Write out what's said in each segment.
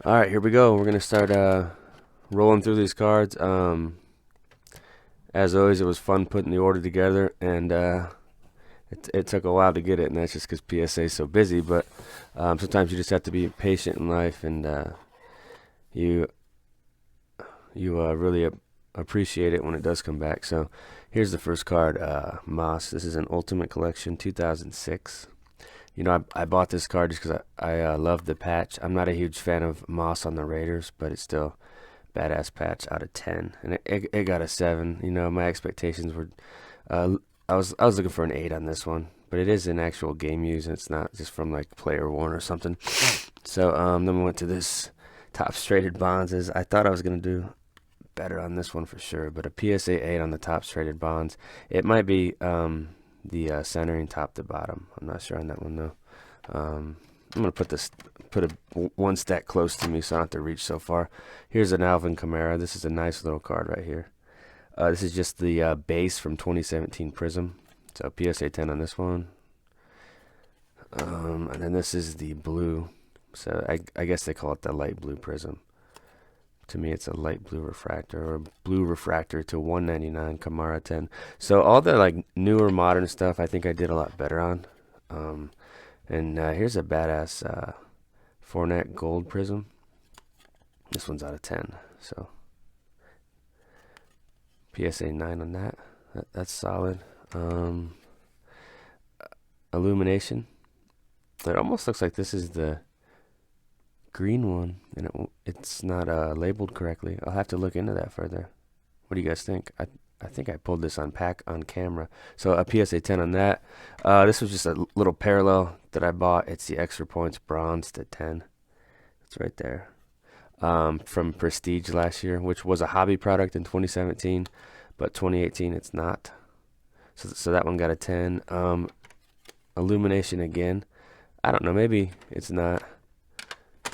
All right, here we go. We're gonna start rolling through these cards. As always, it was fun putting the order together, and it took a while to get it, and that's just because PSA is so busy. But sometimes you just have to be patient in life, and you you really appreciate it when it does come back. So here's the first card, Moss. This is an Ultimate Collection 2006. You know, I bought this card just because I love the patch. I'm not a huge fan of Moss on the Raiders, but it's still badass patch out of 10, and it got a 7. You know, my expectations were, uh, I was looking for an 8 on this one, but it is an actual game use, and it's not just from like Player One or something. So then we went to this Topps Traded Bonds. I thought I was gonna do better on this one for sure, but a PSA 8 on the Topps Traded Bonds. It might be the centering top to bottom. I'm not sure on that one though. I'm gonna put one stack close to me so I don't have to reach so far. Here's an Alvin Kamara. This is a nice little card right here. This is just the base from 2017 Prism. So PSA 10 on this one. And then this is the blue. So I guess they call it the light blue Prism. To me, it's a light blue refractor or blue refractor to 199 Kamara 10. So all the like newer modern stuff, I think I did a lot better on. And here's a badass Fournette Gold Prism. This one's out of 10. So PSA 9 on that. That's solid. Illumination. It almost looks like this is the green one, and it's not labeled correctly. I'll have to look into that further. What do you guys think? I think I pulled this on camera. So a PSA 10 on that. This was just a little parallel that I bought. It's the extra points bronze to 10. It's right there. From Prestige last year, which was a hobby product in 2017, but 2018 it's not. So that one got a 10. Illumination again. I don't know. Maybe it's not.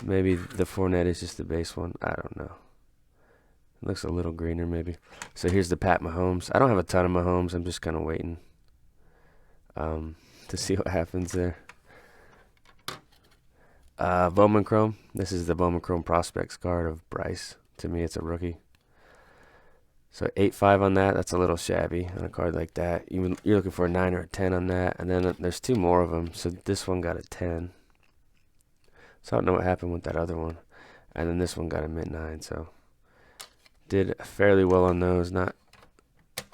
Maybe the Fournette is just the base one. I don't know. It looks a little greener maybe. So here's the Pat Mahomes. I don't have a ton of Mahomes. I'm just kind of waiting to see what happens there. Bowman Chrome. This is the Bowman Chrome Prospects card of Bryce. To me, it's a rookie. So 8.5 on that. That's a little shabby on a card like that. You're looking for a 9 or a 10 on that. And then there's two more of them. So this one got a 10. So I don't know what happened with that other one. And then this one got a mid-9. So did fairly well on those. Not.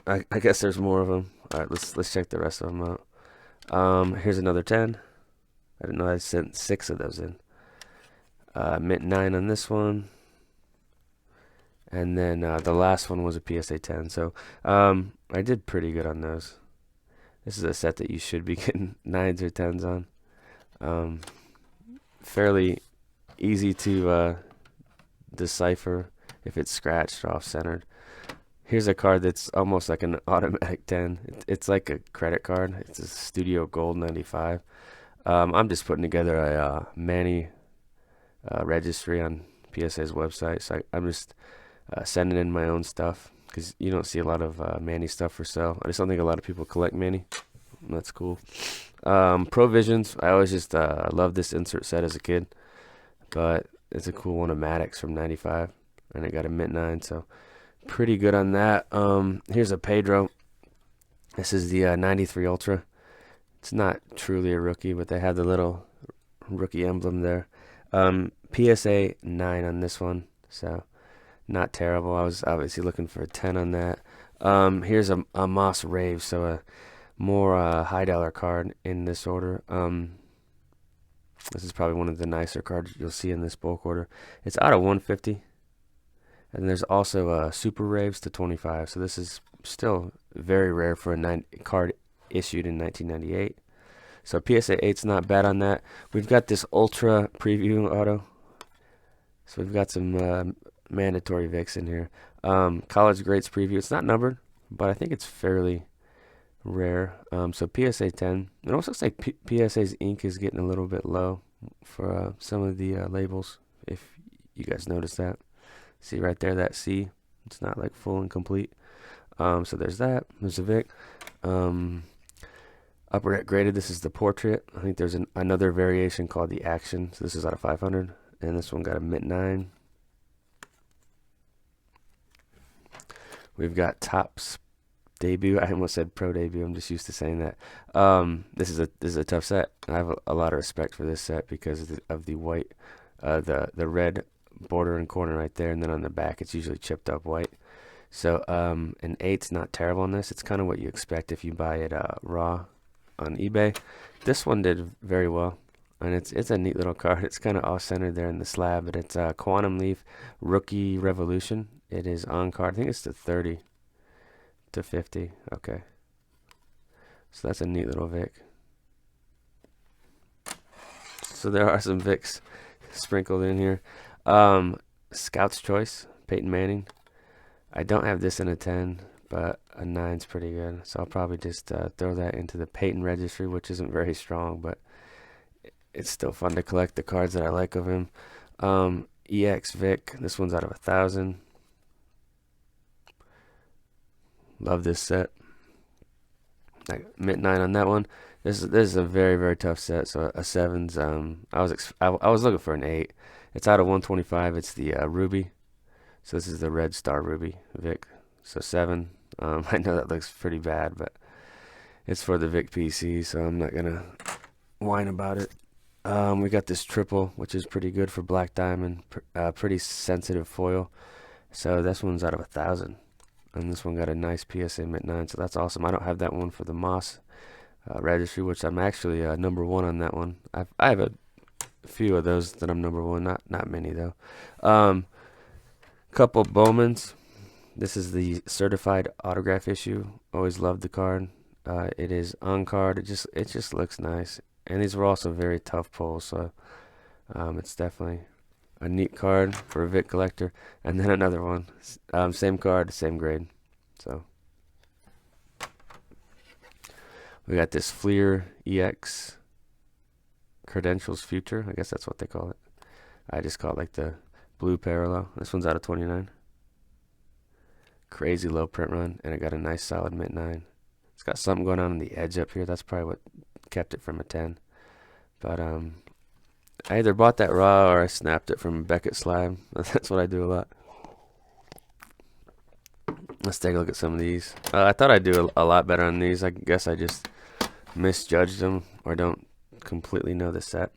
I guess there's more of them. All right, let's check the rest of them out. Here's another 10. I didn't know I sent 6 of those in. Mint 9 on this one. And then the last one was a PSA 10. So I did pretty good on those. This is a set that you should be getting 9s or 10s on. Fairly easy to decipher if it's scratched or off-centered. Here's a card that's almost like an automatic 10. It's like a credit card. It's a Studio Gold 95. I'm just putting together a Manny registry on PSA's website. So I'm just sending in my own stuff because you don't see a lot of Manny stuff for sale. I just don't think a lot of people collect Manny. That's cool. Provisions. I always just loved this insert set as a kid, but it's a cool one of Maddox from 95, and it got a mint 9, so pretty good on that. Here's a Pedro. This is the 93 Ultra. It's not truly a rookie, but they have the little rookie emblem there. PSA 9 on this one, so not terrible. I was obviously looking for a 10 on that. Here's a Moss Rave, so a more high dollar card in this order. This is probably one of the nicer cards you'll see in this bulk order. It's out of 150, and there's also Super Raves to 25. So this is still very rare for a card issued in 1998. So PSA 8's not bad on that. We've got this Ultra Preview auto. So we've got some mandatory Vicks in here. College Greats Preview. It's not numbered, but I think it's fairly rare. So PSA 10. It almost looks like PSA's ink is getting a little bit low for some of the labels, if you guys notice that. See right there, that C. It's not like full and complete. So there's that. There's a Vic. Upper deck graded. This is the portrait. I think there's another variation called the action. So this is out of 500. and this one got a mint 9. We've got Topps debut. I almost said pro debut. I'm just used to saying that. This is a tough set. I have a lot of respect for this set because of the white, the red border and corner right there, and then on the back it's usually chipped up white. So an 8's not terrible on this. It's kind of what you expect if you buy it raw on eBay. This one did very well, and it's a neat little card. It's kind of off centered there in the slab, but it's Quantum Leaf Rookie Revolution. It is on card. I think it's to 30 to 50. Okay, so that's a neat little Vic. So there are some Vics sprinkled in here. Scout's Choice, Peyton Manning. I don't have this in a 10, but a 9's pretty good. So I'll probably just throw that into the Peyton Registry, which isn't very strong, but it's still fun to collect the cards that I like of him. EX Vic, this one's out of 1,000. Love this set. Like mint 9 on that one. This is a very, very tough set. So a 7's. I was looking for an 8. It's out of 125. It's the Ruby. So this is the Red Star Ruby Vic. So 7. I know that looks pretty bad, but it's for the Vic PC, so I'm not gonna whine about it. We got this triple, which is pretty good for Black Diamond. Pretty sensitive foil. So this one's out of 1,000. And this one got a nice PSA mint 9, so that's awesome. I don't have that one for the Moss Registry, which I'm actually number 1 on that one. I have a few of those that I'm number 1, not many though. Couple Bowmans. This is the certified autograph issue. Always loved the card. It is on card. It just looks nice, and these were also very tough pulls, so it's definitely a neat card for a Vic collector. And then another one, same card, same grade. So we got this Fleer EX Credentials Future. I guess that's what they call it. I just call it like the blue parallel. This one's out of 29. Crazy low print run, and it got a nice solid mint 9. It's got something going on the edge up here. That's probably what kept it from a 10. But I either bought that raw or I snapped it from Beckett slab. That's what I do a lot. Let's take a look at some of these. I thought I'd do a lot better on these. I guess I just misjudged them or don't completely know the set.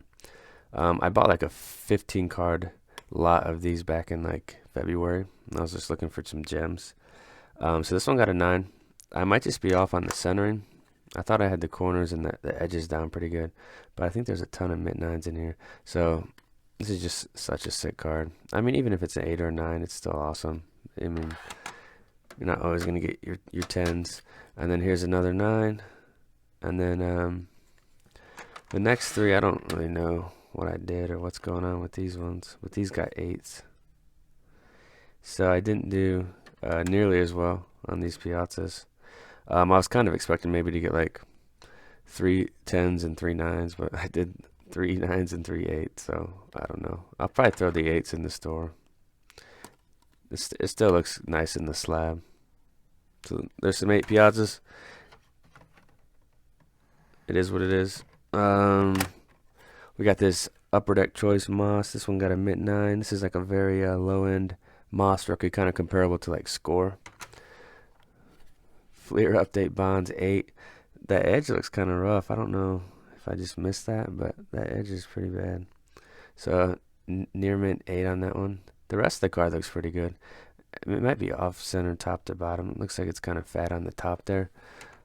I bought like a 15 card lot of these back in like February. I was just looking for some gems. So this one got a 9. I might just be off on the centering. I thought I had the corners and the edges down pretty good, but I think there's a ton of mint 9s in here. So this is just such a sick card. I mean, even if it's an 8 or a 9, it's still awesome. I mean, you're not always going to get your 10s. And then here's another 9. And then the next 3, I don't really know what I did or what's going on with these ones. But these got 8s. So I didn't do nearly as well on these Piazzas. I was kind of expecting maybe to get like 3 10s and 3 9s, but I did 3 9s and 3 8s, so I don't know. I'll probably throw the 8s in the store. It still looks nice in the slab. So there's some 8 Piazzas. It is what it is. We got this Upper Deck Choice Moss. This one got a mint 9. This is like a very low-end Moss rookie, kind of comparable to like Score. Fleer Update Bonds 8. That edge looks kind of rough. I don't know if I just missed that, but that edge is pretty bad. So near mint 8 on that one. The rest of the card looks pretty good. It might be off center top to bottom. It looks like it's kind of fat on the top there.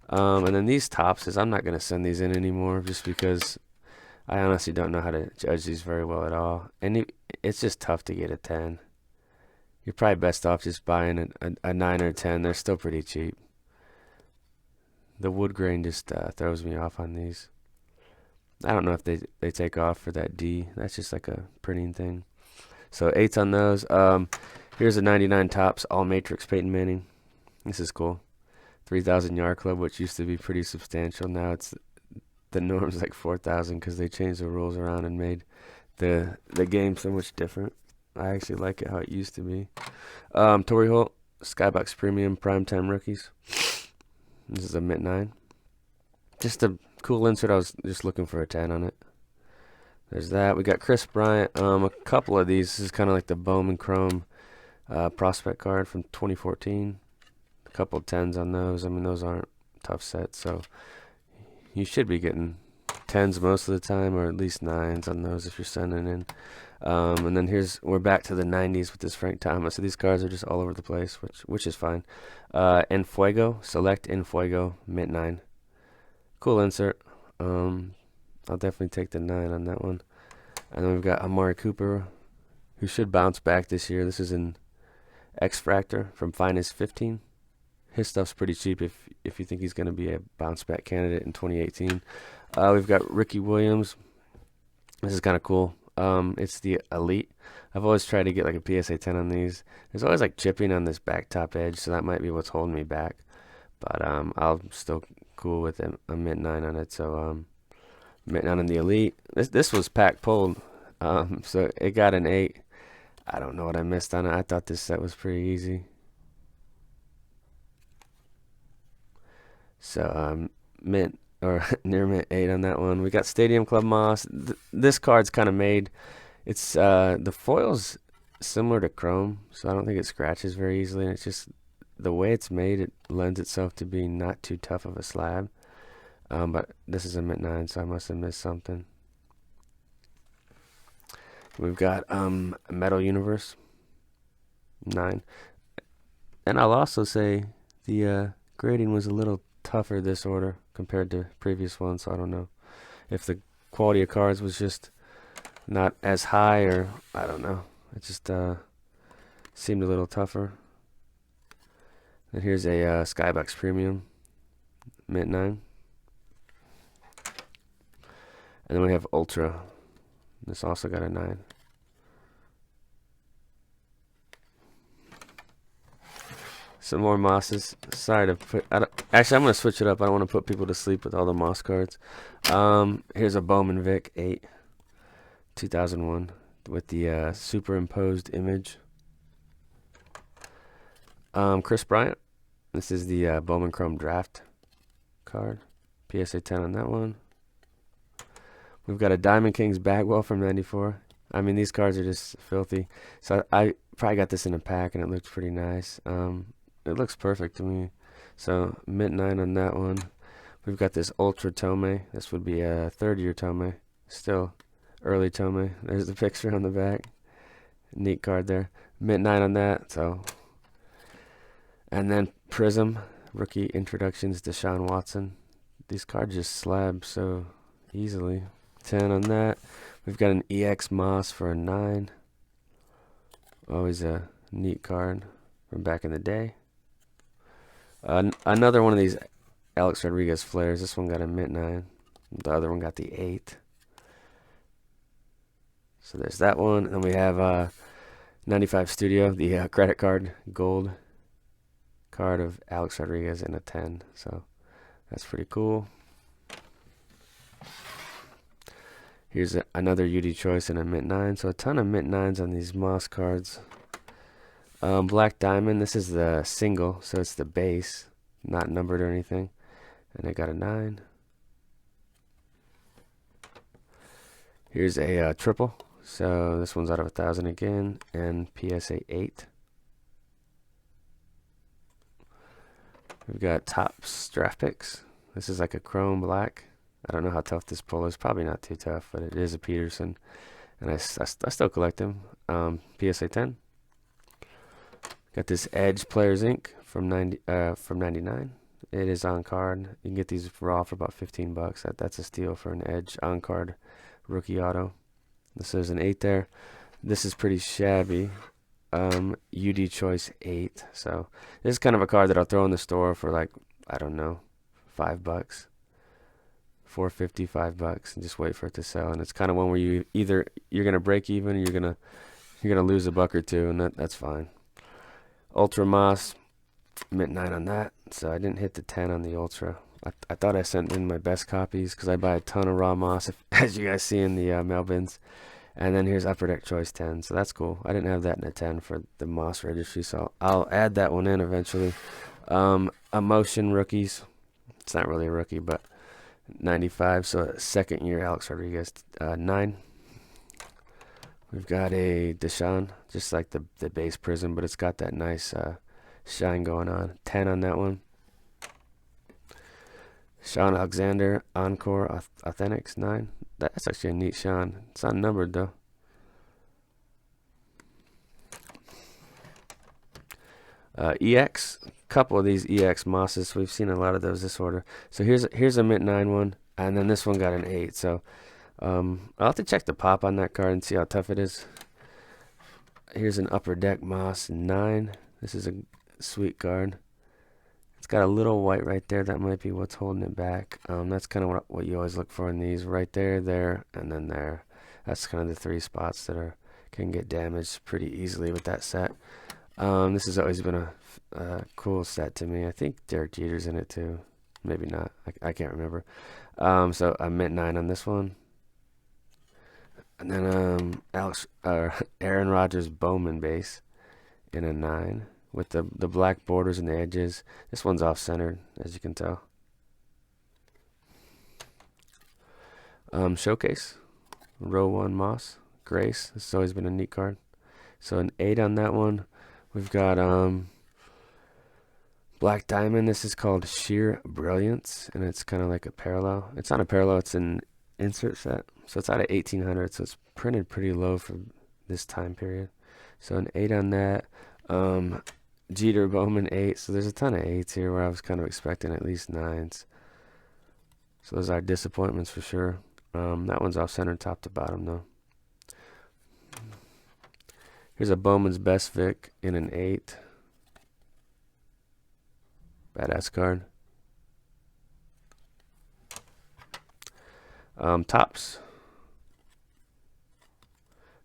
And then these Topps, I'm not going to send these in anymore just because I honestly don't know how to judge these very well at all. And it's just tough to get a 10. You're probably best off just buying a 9 or 10. They're still pretty cheap. The wood grain just throws me off on these. I don't know if they take off for that D. That's just like a printing thing. So 8s on those. Here's a 99 Topps All Matrix Peyton Manning. This is cool. 3,000 Yard Club, which used to be pretty substantial. Now it's the norm's like 4,000 because they changed the rules around and made the game so much different. I actually like it how it used to be. Torrey Holt Skybox Premium Primetime Rookies. This is a mint 9. Just a cool insert. I was just looking for a 10 on it. There's that. We got Chris Bryant. A couple of these. This is kind of like the Bowman Chrome prospect card from 2014. A couple of 10s on those. I mean, those aren't tough sets, so you should be getting 10s most of the time, or at least 9s on those if you're sending in. And then we're back to the 90s with this Frank Thomas. So these cards are just all over the place, which is fine. En Fuego, Select En Fuego, mint 9. Cool insert. I'll definitely take the 9 on that one. And then we've got Amari Cooper, who should bounce back this year. This is in X-Fractor from Finest 15. His stuff's pretty cheap if you think he's going to be a bounce back candidate in 2018. We've got Ricky Williams. This is kind of cool. It's the Elite. I've always tried to get like a PSA 10 on these. There's always like chipping on this back top edge, so that might be what's holding me back. But I'll still cool with a mint 9 on it. So mint 9 on the Elite. This was pack pulled, so it got an 8. I don't know what I missed on it. I thought this set was pretty easy. So mint or near mint 8 on that one. We got Stadium Club Moss. This card's kind of made. It's the foil's similar to Chrome, so I don't think it scratches very easily. And it's just the way it's made, it lends itself to being not too tough of a slab. But this is a mint 9, so I must have missed something. We've got Metal Universe 9, and I'll also say the grading was a little tougher this order compared to previous ones. So I don't know if the quality of cards was just not as high, or I don't know. It just seemed a little tougher. And here's a Skybox Premium mint 9. And then we have Ultra. This also got a 9. Some more Mosses. Sorry to put. Actually, I'm going to switch it up. I don't want to put people to sleep with all the Moss cards. Here's a Bowman Vic 8, 2001, with the superimposed image. Chris Bryant. This is the Bowman Chrome Draft card. PSA 10 on that one. We've got a Diamond Kings Bagwell from 94. I mean, these cards are just filthy. So I probably got this in a pack, and it looks pretty nice. It looks perfect to me. So mint 9 on that one. We've got this Ultra Tomei. This would be a third-year Tomei. Still early Tomei. There's the picture on the back. Neat card there. Mint 9 on that. So, and then Prism rookie introductions, Deshaun Watson. These cards just slab so easily. 10 on that. We've got an EX Moss for a 9. Always a neat card from back in the day. Another one of these Alex Rodriguez flares. This one got a mint 9. The other one got the 8. So there's that one. And we have 95 Studio, the credit card gold card of Alex Rodriguez in a 10. So that's pretty cool. Here's another UD choice in a mint 9. So a ton of mint 9s on these Moss cards. Black Diamond. This is the single, so it's the base, not numbered or anything. And I got a 9. Here's a triple. So this one's out of 1,000 again, and PSA 8. We've got Topps draft picks. This is like a chrome black. I don't know how tough this pull is. Probably not too tough, but it is a Peterson, and I still collect them. PSA 10. Got this Edge Players Inc. from 99. It is on card. You can get these raw for about $15. That's a steal for an Edge on card rookie auto. This is an 8 there. This is pretty shabby. UD Choice 8. So this is kind of a card that I'll throw in the store for like, I don't know, $5, $4.50, $5, and just wait for it to sell. And it's kind of one where you either you're gonna break even, or you're gonna lose a buck or two, and that's fine. Ultra Moss, mint 9 on that. So I didn't hit the 10 on the Ultra. I thought I sent in my best copies because I buy a ton of raw Moss, as you guys see in the mail bins. And then here's Upper Deck Choice 10. So that's cool. I didn't have that in a 10 for the Moss Registry, so I'll add that one in eventually. Emotion rookies. It's not really a rookie, but 95. So second year Alex Rodriguez 9. We've got a Deshaun, just like the base prism, but it's got that nice shine going on. 10 on that one. Sean Alexander Encore Authentics 9. That's actually a neat Sean. It's not numbered though. EX, couple of these EX Mosses. We've seen a lot of those this order. So here's a mint 9 one, and then this one got an 8. So I'll have to check the pop on that card and see how tough it is. Here's an Upper Deck Moss 9. This is a sweet card. It's got a little white right there. That might be what's holding it back. That's kind of what you always look for in these. Right there, there, and then there. That's kind of the 3 spots that can get damaged pretty easily with that set. This has always been a cool set to me. I think Derek Jeter's in it too. Maybe not. I can't remember. So I mint 9 on this one. And then Aaron Rodgers Bowman base in a 9 with the black borders and the edges. This one's off-centered, as you can tell. Showcase, row 1 Moss, Grace. This has always been a neat card. So an 8 on that one. We've got Black Diamond. This is called Sheer Brilliance, and it's kind of like a parallel. It's not a parallel, it's an insert set. So it's out of 1800, so it's printed pretty low for this time period. So an 8 on that. Jeter Bowman 8. So there's a ton of 8s here where I was kind of expecting at least 9s. So those are disappointments for sure. That one's off center top to bottom though. Here's a Bowman's Best Vic in an 8. Badass card. Tops.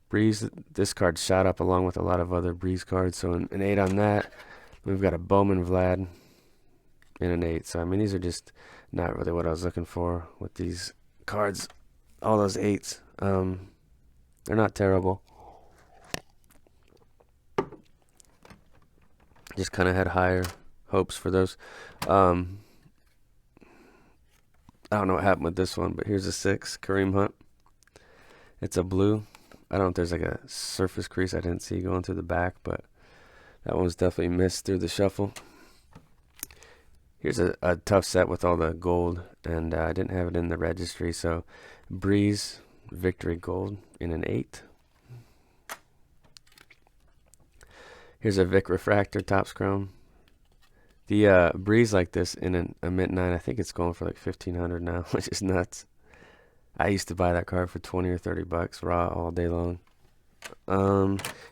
Breeze. This card shot up along with a lot of other Breeze cards. So an 8 on that. We've got a Bowman Vlad in an 8. So I mean, these are just not really what I was looking for with these cards. All those 8s. They're not terrible. Just kind of had higher hopes for those. I don't know what happened with this one, but here's a 6, Kareem Hunt. It's a blue. I don't know if there's like a surface crease I didn't see going through the back, but that one was definitely missed through the shuffle. Here's a tough set with all the gold, and I didn't have it in the registry, so Breeze Victory Gold in an 8. Here's a Vic Refractor Topps Chrome. The Breeze like this in a mint 9, I think it's going for like $1,500 now, which is nuts. I used to buy that card for 20 or 30 bucks raw all day long.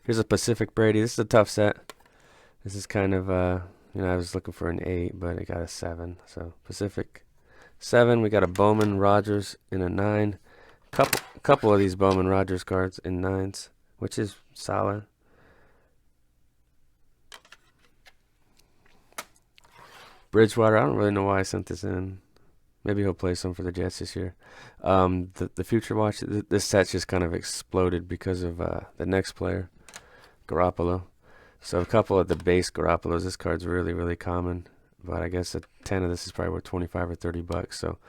Here's a Pacific Brady. This is a tough set. This is kind of I was looking for an 8, but it got a 7. So Pacific 7. We got a Bowman Rogers in a 9. Couple of these Bowman Rogers cards in 9s, which is solid. Bridgewater, I don't really know why I sent this in. Maybe he'll play some for the Jets this year. The Future Watch, this set's just kind of exploded because of the next player, Garoppolo. So a couple of the base Garoppolos, this card's really, really common. But I guess a 10 of this is probably worth 25 or 30 bucks. So,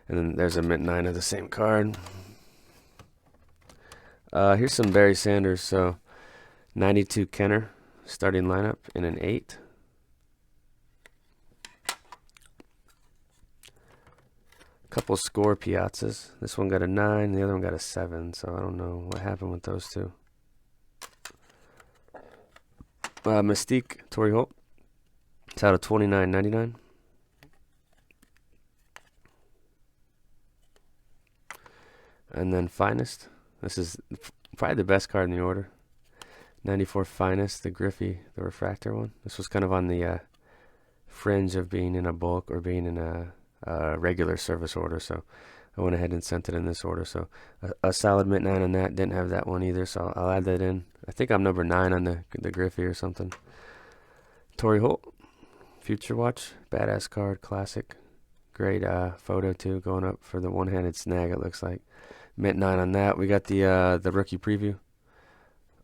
and then there's a mint 9 of the same card. Here's some Barry Sanders. So 92 Kenner, starting lineup in an 8. Couple Score Piazzas. This one got a 9, the other one got a 7, so I don't know what happened with those two. Mystique, Torrey Holt. It's out of $29.99. And then Finest. This is probably the best card in the order. 94 Finest, the Griffey, the refractor one. This was kind of on the fringe of being in a bulk or being in a regular service order, so I went ahead and sent it in this order. So a solid mint 9 on that. Didn't have that one either, so I'll add that in. I think I'm number 9 on the Griffey or something. Torrey Holt, Future Watch, badass card, classic. Great photo too, going up for the one-handed snag. It looks like mint 9 on that. We got the rookie preview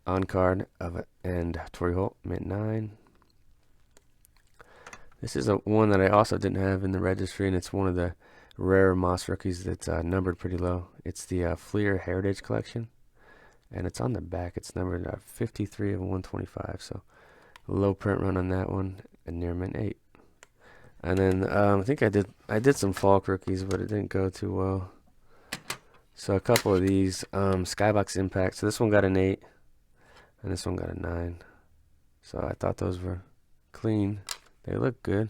on card of it, and Torrey Holt, mint 9. This is one that I also didn't have in the registry, and it's one of the rare Moss rookies that's numbered pretty low. It's the Fleer Heritage Collection. and it's on the back. It's numbered 53 of 125, so low print run on that one, and near mint 8. And then I think I did some Falk rookies, but it didn't go too well. So a couple of these Skybox Impact. So this one got an 8, and this one got a 9. So I thought those were clean. They look good.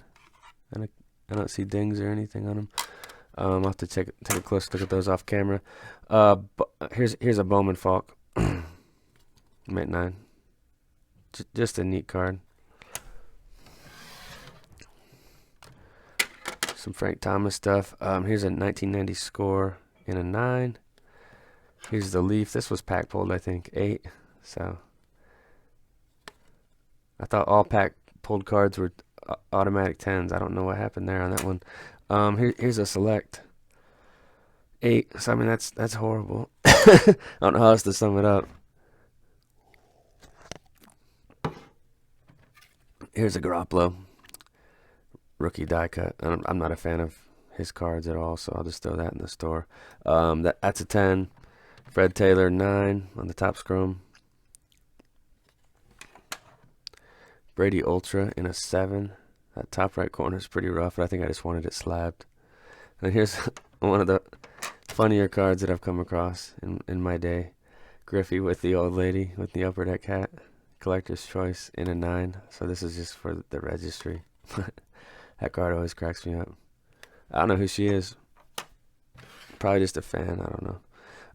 I don't see dings or anything on them. I'll have to take a close look at those off camera. Here's a Bowman Falk, mint 9. Just a neat card. Some Frank Thomas stuff. Here's a 1990 score in a 9. Here's the Leaf. This was pack pulled, I think, 8. So I thought all pack pulled cards were automatic 10s. I don't know what happened there on that one. Here's a Select 8. So I mean that's horrible. I don't know how else to sum it up. Here's a Garoppolo rookie die cut. I'm not a fan of his cards at all, so I'll just throw that in the store. That's a 10. Fred Taylor 9 on the top scrum. Brady Ultra in a 7. That top right corner is pretty rough, but I think I just wanted it slabbed. And here's one of the funnier cards that I've come across in my day. Griffey with the old lady with the upper deck hat. Collector's Choice in a 9. So this is just for the registry. That card always cracks me up. I don't know who she is. Probably just a fan. I don't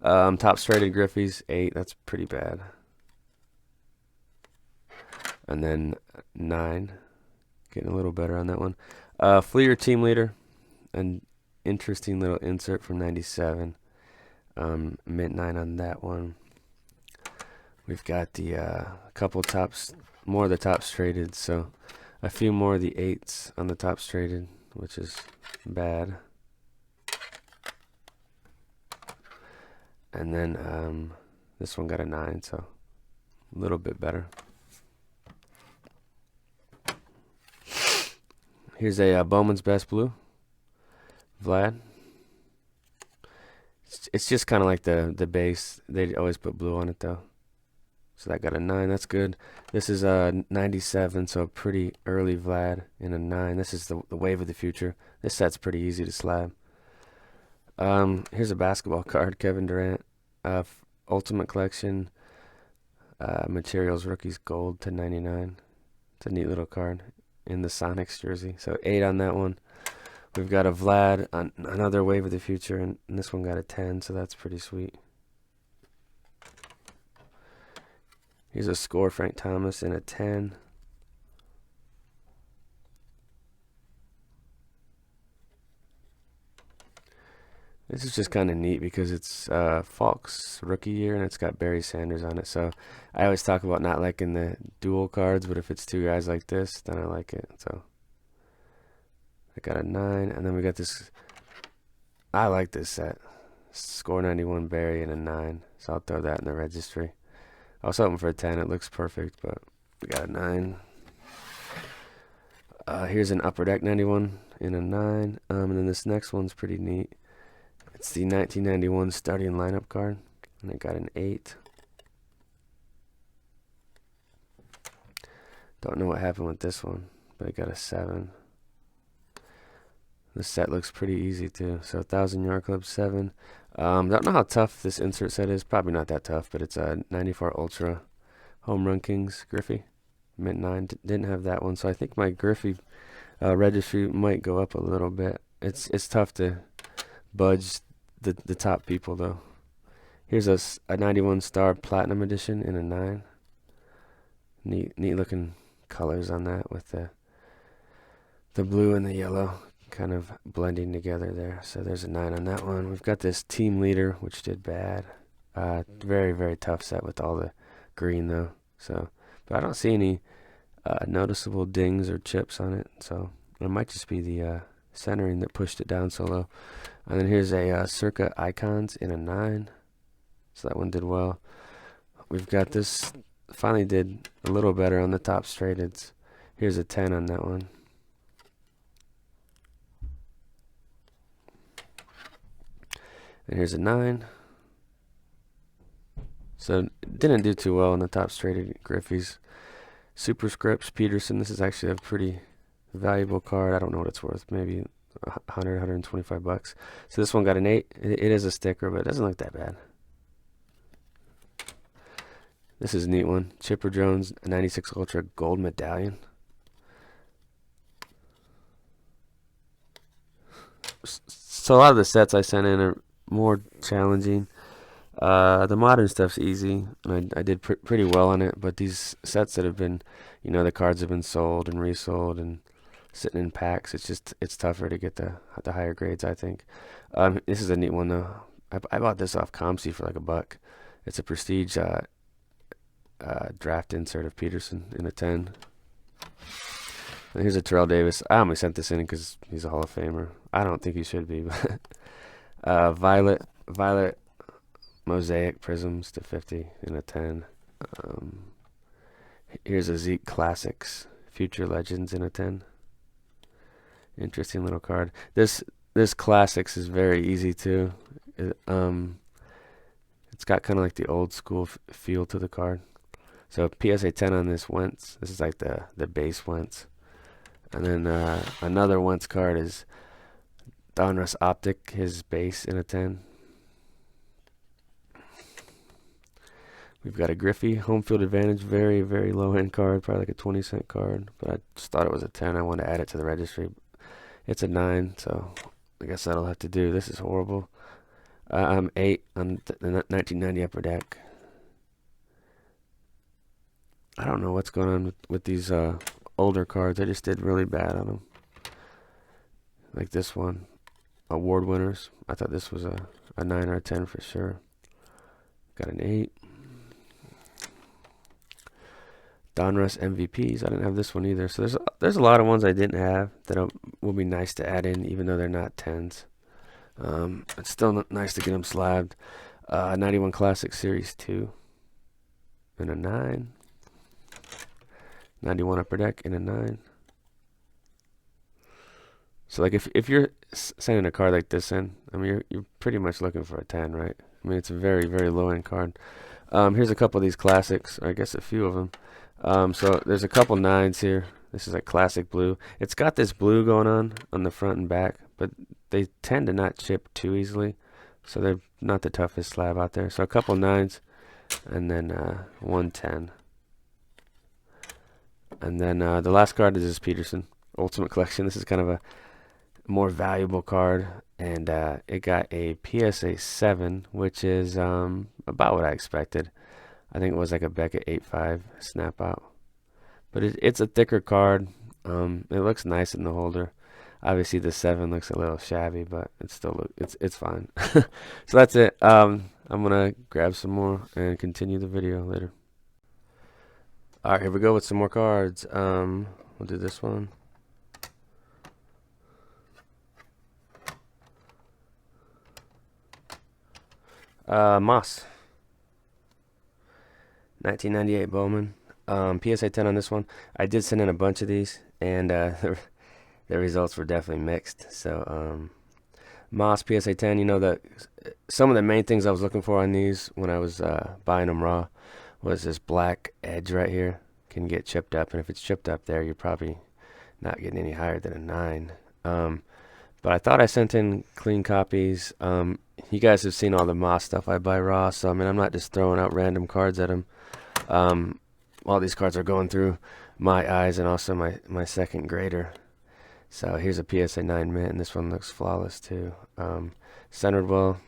know. Top rated Griffey's 8. That's pretty bad. And then 9. Getting a little better on that one. Fleer Team Leader. An interesting little insert from 97. Mint 9 on that one. We've got the couple tops, more of the tops traded. So a few more of the 8s on the tops traded, which is bad. And then this one got a 9, so a little bit better. Here's a Bowman's Best Blue, Vlad. It's just kind of like the base. They always put blue on it though. So that got a 9. That's good. This is a 97, so a pretty early Vlad in a 9. This is the wave of the future. This set's pretty easy to slab. Here's a basketball card, Kevin Durant, Ultimate Collection, Materials Rookies Gold to 99. It's a neat little card in the Sonics jersey. So 8 on that one. We've got a Vlad, another wave of the future, and this one got a 10, so that's pretty sweet. Here's a Score Frank Thomas in a 10. This is just kind of neat because it's Falk's rookie year and it's got Barry Sanders on it. So I always talk about not liking the dual cards, but if it's two guys like this, then I like it. So I got a 9, and then we got this. I like this set. Score 91 Barry and a 9. So I'll throw that in the registry. I was hoping for a 10. It looks perfect, but we got a 9. Here's an Upper Deck 91 in a 9. And then this next one's pretty neat. It's the 1991 starting lineup card, and it got an 8. Don't know what happened with this one, but it got a 7. This set looks pretty easy too. So 1,000 Yard Club 7. Don't know how tough this insert set is. Probably not that tough, but it's a 94 Ultra Home Run Kings Griffey, mint 9. Didn't have that one, so I think my Griffey registry might go up a little bit. It's tough to budge the top people though. Here's a 91 Star Platinum Edition in a 9. Neat looking colors on that with the blue and the yellow kind of blending together there. So there's a 9 on that one. We've got this Team Leader, which did bad. Very, very tough set with all the green though. So, but I don't see any noticeable dings or chips on it. So it might just be the centering that pushed it down so low. And then here's a Circa Icons in a 9. So that one did well. We've got this, finally did a little better on the top tradeds. Here's a 10 on that one. And here's a 9. So didn't do too well in the top straighted Griffies. Superscripts Peterson. This is actually a pretty valuable card. I don't know what it's worth. Maybe 100, 125 bucks. So this one got an 8. It is a sticker, but it doesn't look that bad. This is a neat one. Chipper Jones 96 Ultra Gold Medallion. So a lot of the sets I sent in are more challenging. The modern stuff's easy, and I did pretty well on it. But these sets that have been, the cards have been sold and resold and sitting in packs. It's tougher to get the higher grades, I think. This is a neat one though. I bought this off ComC for like $1. It's a prestige draft insert of Peterson in a 10. And here's a Terrell Davis. I only sent this in because he's a Hall of Famer. I don't think he should be, but Violet Mosaic Prisms to 50 in a 10. Here's a Zeke Classics Future Legends in a 10. Interesting little card. This Classics is very easy too. It's got kind of like the old school feel to the card. So PSA 10 on this Wentz. This is like the base Wentz. And then another Wentz card is Donruss Optic, his base in a 10. We've got a Griffey Home Field Advantage, very, very low end card, probably like a 20-cent card. But I just thought it was a 10. I wanted to add it to the registry. It's a 9, so I guess that'll have to do. This is horrible. I'm 8 on the 1990 Upper Deck. I don't know what's going on with these older cards. I just did really bad on them. Like this one. Award winners. I thought this was a 9 or a 10 for sure. Got an 8. Donruss MVPs. I didn't have this one either. So there's a lot of ones I didn't have that will be nice to add in, even though they're not 10s. It's still nice to get them slabbed. 91 Classic Series 2 and a 9. 91 Upper Deck and a 9. So like if you're sending a card like this in, I mean you're pretty much looking for a 10, right? I mean it's a very, very low end card. Here's a couple of these classics, or I guess a few of them. So there's a couple 9s here. This is like classic blue. It's got this blue going on the front and back, but they tend to not chip too easily, so they're not the toughest slab out there. So a couple 9s, and then 110. And then the last card is this Peterson Ultimate Collection. This is kind of a more valuable card, and it got a PSA 7, which is about what I expected. I think it was like a Beckett 8.5 snap out, but it's a thicker card. It looks nice in the holder. Obviously the 7 looks a little shabby, but it's fine. So that's it. I'm gonna grab some more and continue the video later. Alright, here we go with some more cards. We'll do this one. Moss. 1998 Bowman. PSA 10 on this one. I did send in a bunch of these, and the results were definitely mixed. So, Moss PSA 10, some of the main things I was looking for on these when I was buying them raw was this black edge right here. Can get chipped up, and if it's chipped up there, you're probably not getting any higher than a 9. But I thought I sent in clean copies. You guys have seen all the Moss stuff I buy raw, so I mean I'm not just throwing out random cards at them. All these cards are going through my eyes and also my second grader. So here's a PSA 9 mint, and this one looks flawless too. Centered well,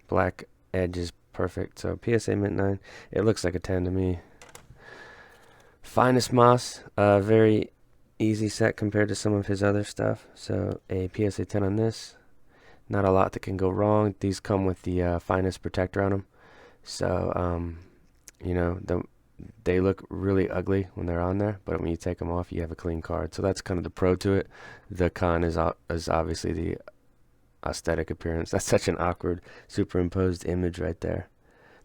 black edge is perfect. So PSA mint 9, it looks like a 10 to me. Finest Moss, very easy set compared to some of his other stuff. So a PSA 10 on this. Not a lot that can go wrong. These come with the finest protector on them. So, they look really ugly when they're on there, but when you take them off, you have a clean card. So that's kind of the pro to it. The con is obviously the aesthetic appearance. That's such an awkward superimposed image right there.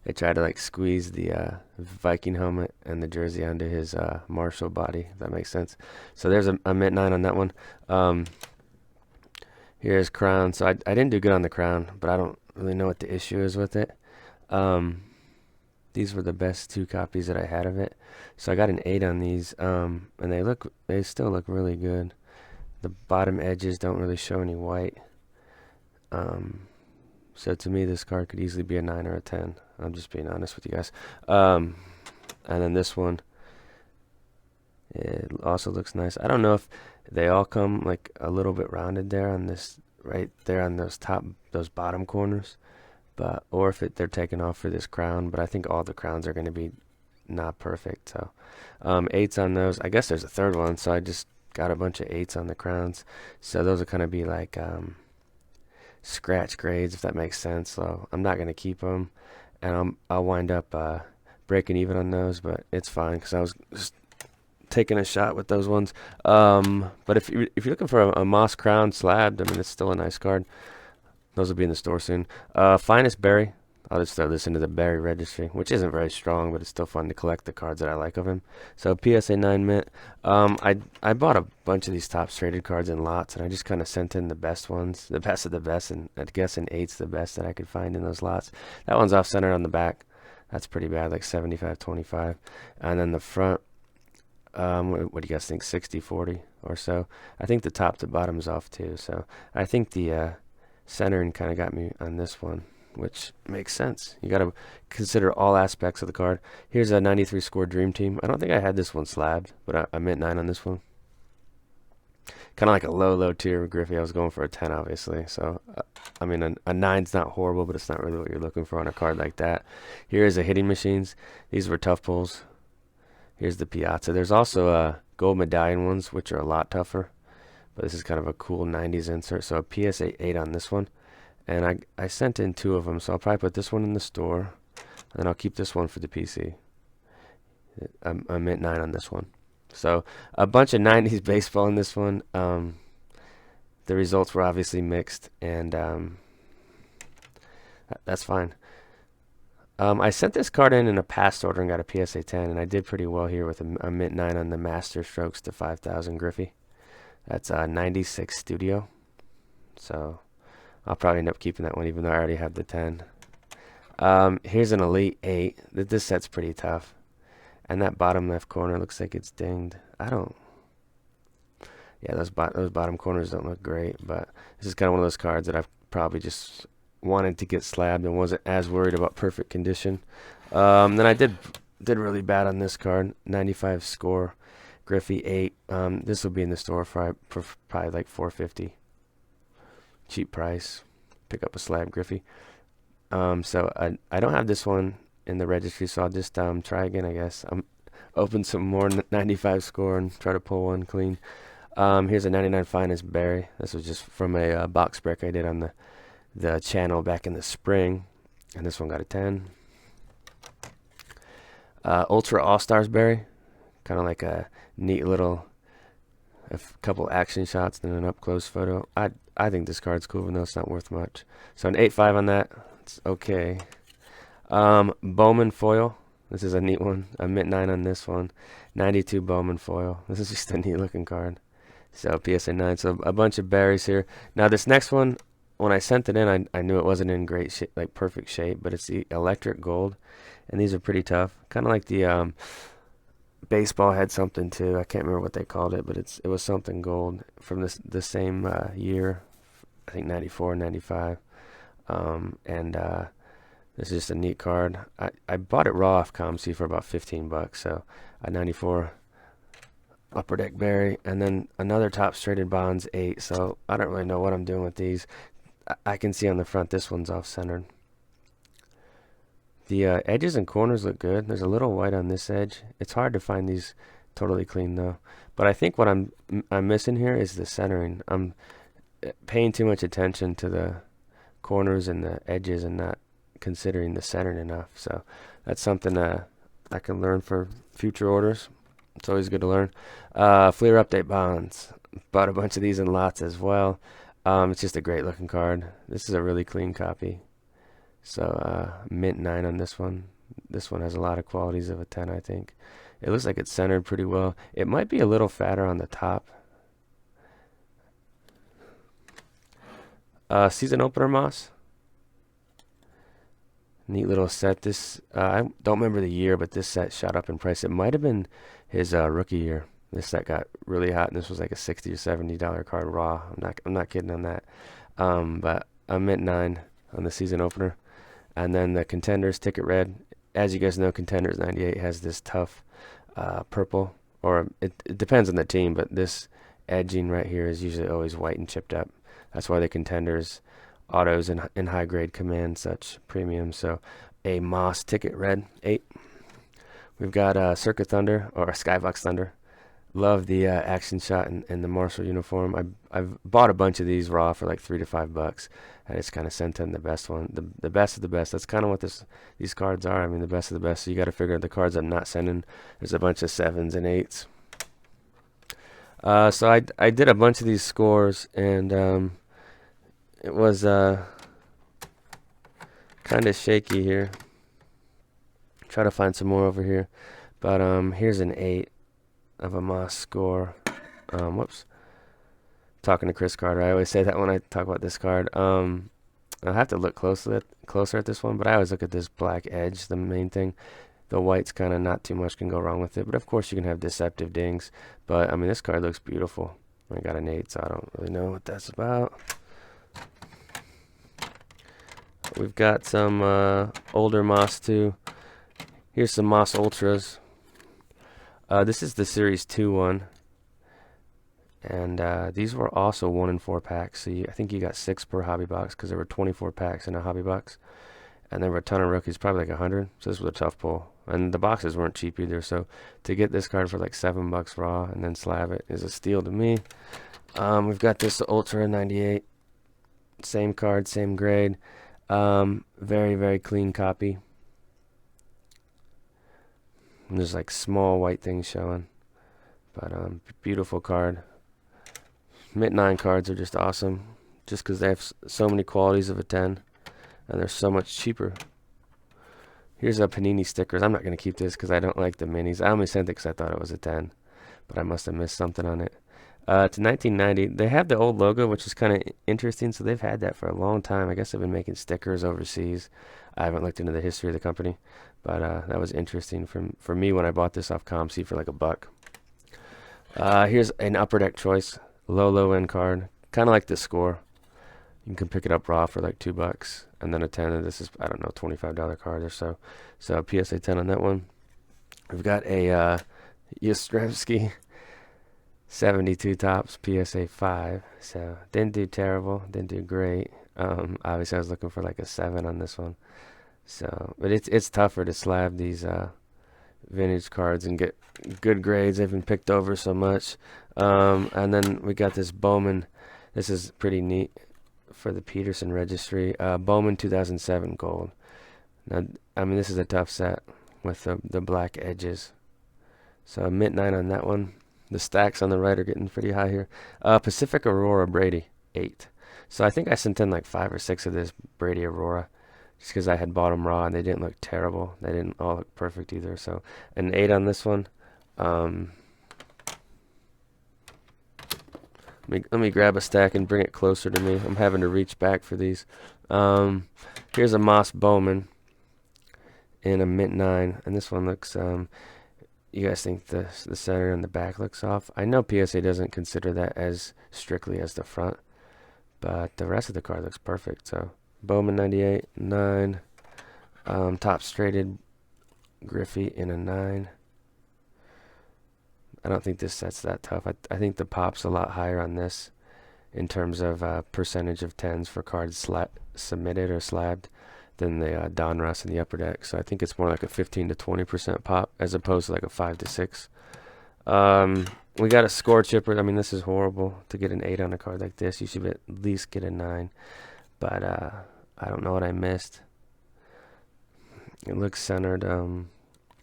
They try to like squeeze the Viking helmet and the jersey onto his Marshall body, if that makes sense. So there's a mint 9 on that one. Here's crown. So I didn't do good on the crown, but I don't really know what the issue is with it. These were the best 2 copies that I had of it. So I got an 8 on these, and they still look really good. The bottom edges don't really show any white. So to me, this card could easily be a 9 or a 10. I'm just being honest with you guys. And then this one, it also looks nice. I don't know if they all come like a little bit rounded there on this, right there on those bottom corners, but or if they're taken off for this crown. But I think all the crowns are going to be not perfect. So 8s on those. I guess there's a third one, so I just got a bunch of 8s on the crowns. So those will kind of be like scratch grades, if that makes sense. So I'm not going to keep them, and I'll wind up breaking even on those, but it's fine because I was just taking a shot with those ones. But if you're looking for a moss crown slabbed, I mean, it's still a nice card. Those will be in the store soon. Finest Berry. I'll just throw this into the Berry Registry, which isn't very strong, but it's still fun to collect the cards that I like of him. So PSA 9 mint. I bought a bunch of these Topps traded cards in lots, and I just kind of sent in the best ones, the best of the best, and I guess an 8's the best that I could find in those lots. That one's off-centered on the back. That's pretty bad, like 75-25. And then the front, what do you guys think, 60-40 or so? I think the top to bottom is off too, so I think the centering kind of got me on this one, which makes sense. You got to consider all aspects of the card. Here's a 93 score Dream Team. I don't think I had this one slabbed, but I mint 9 on this one. Kind of like a low tier Griffey. I was going for a 10, obviously. So, I mean, a 9's not horrible, but it's not really what you're looking for on a card like that. Here is a Hitting Machines. These were tough pulls. Here's the Piazza. There's also gold medallion ones, which are a lot tougher. But this is kind of a cool 90s insert. So a PSA 8 on this one. And I sent in 2 of them, so I'll probably put this one in the store. And I'll keep this one for the PC. I mint 9 on this one. So a bunch of 90s baseball in this one. The results were obviously mixed, and that's fine. I sent this card in a past order and got a PSA 10, and I did pretty well here with a mint 9 on the Master Strokes to 5,000 Griffey. That's 96 Studio. So I'll probably end up keeping that one, even though I already have the 10. Here's an Elite 8. This set's pretty tough. And that bottom left corner looks like it's dinged. Yeah, those bottom corners don't look great, but this is kind of one of those cards that I've probably just wanted to get slabbed and wasn't as worried about perfect condition. Then I did really bad on this card, 95 score, Griffey 8. This will be in the store for probably like $4.50, cheap price. Pick up a slab Griffey. So I don't have this one in the registry, so I'll just try again, I guess. Open some more 95 score and try to pull one clean. Here's a 99 Finest Berry. This was just from a box break I did on the channel back in the spring, and this one got a 10. Ultra All-Stars Berry, kind of like a neat little, couple action shots and an up-close photo. I think this card's cool, even though it's not worth much. So an 8.5 on that. It's okay. Bowman foil. This is a neat one. I mint 9 on this one. 92 Bowman foil. This is just a neat looking card. So PSA 9. So a bunch of berries here. Now this next one, when I sent it in, I knew it wasn't in great shape, like perfect shape, but it's the electric gold, and these are pretty tough. Kind of like the baseball had something too. I can't remember what they called it, but it was something gold from the same year. I think 94, 95. This is just a neat card. I bought it raw off ComC for about $15, so a 94 Upper Deck Berry, and then another Topps Traded Bonds 8. So I don't really know what I'm doing with these. I can see on the front this one's off-centered. The edges and corners look good. There's a little white on this edge. It's hard to find these totally clean though. But I think what I'm missing here is the centering. I'm paying too much attention to the corners and the edges and not considering the centering enough. So that's something I can learn for future orders. It's always good to learn. Fleer Update Bonds. Bought a bunch of these in lots as well. It's just a great looking card. This is a really clean copy. So mint 9 on this one. This one has a lot of qualities of a 10, I think. It looks like it's centered pretty well. It might be a little fatter on the top. Season opener moss. Neat little set. This I don't remember the year, but this set shot up in price. It might have been his rookie year. This set got really hot, and this was like a $60 or $70 card raw. I'm not kidding on that. But a mint 9 on the season opener, and then the Contenders ticket red. As you guys know, Contenders 98 has this tough purple, or it depends on the team, but this edging right here is usually always white and chipped up. That's why the Contenders autos in high grade command such premium. So a Moss ticket red 8. We've got Circuit Thunder, or Skybox Thunder. Love the action shot in the Marshall uniform. I've bought a bunch of these raw for like $3 to $5. I just kind of sent in the best one, the best of the best. That's kind of what these cards are. I mean, the best of the best. So you got to figure out the cards I'm not sending. There's a bunch of 7s and 8s. So I did a bunch of these scores, and it was kind of shaky here. Try to find some more over here, but here's an 8 of a Moss score. Whoops. Talking to Chris Carter. I always say that when I talk about this card. I'll have to look closer at this one, but I always look at this black edge, the main thing. The white's kind of not too much can go wrong with it, but of course you can have deceptive dings. But I mean, this card looks beautiful. I got an 8, so I don't really know what that's about. We've got some older Moss too. Here's some Moss Ultras. This is the Series 2 one. And these were also 1 in 4 packs. So I think you got 6 per hobby box, because there were 24 packs in a hobby box. And there were a ton of rookies, probably like 100. So this was a tough pull. And the boxes weren't cheap either. So to get this card for like $7 raw and then slab it is a steal to me. We've got this Ultra 98. Same card, same grade. Very, very clean copy. And there's like small white things showing. But beautiful card. Mint 9 cards are just awesome. Just because they have so many qualities of a 10. And they're so much cheaper. Here's a Panini stickers. I'm not going to keep this because I don't like the minis. I only sent it because I thought it was a 10. But I must have missed something on it. To 1990. They have the old logo, which is kind of interesting. So they've had that for a long time. I guess they've been making stickers overseas. I haven't looked into the history of the company. But that was interesting for me when I bought this off ComC for like $1. Here's an Upper Deck choice. Low end card. Kind of like the score. You can pick it up raw for like $2. And then a 10. And this is, I don't know, $25 card or so. So PSA 10 on that one. We've got a Yastrzemski 72 tops PSA 5. So didn't do terrible. Didn't do great. Obviously I was looking for like a 7 on this one. So, but it's tougher to slab these vintage cards and get good grades. They've been picked over so much. And then we got this Bowman. This is pretty neat for the Peterson Registry. Bowman 2007 gold. Now, I mean, this is a tough set with the black edges. So a mint 9 on that one. The stacks on the right are getting pretty high here. Pacific Aurora Brady 8. So I think I sent in like 5 or 6 of this Brady Aurora, just because I had bought them raw and they didn't look terrible. They didn't all look perfect either. So an 8 on this one. Let me grab a stack and bring it closer to me. I'm having to reach back for these. Here's a Moss Bowman in a mint 9, and this one looks. You guys think the center and the back looks off? I know PSA doesn't consider that as strictly as the front, but the rest of the card looks perfect. So Bowman 98, 9. Top straighted Griffey in a 9. I don't think this set's that tough. I think the pop's a lot higher on this in terms of percentage of 10s for cards submitted or slabbed than the Donruss and the Upper Deck. So I think it's more like a 15 to 20% pop as opposed to like a 5 to 6. We got a score chipper. I mean, this is horrible to get an 8 on a card like this. You should at least get a 9. But I don't know what I missed. It looks centered.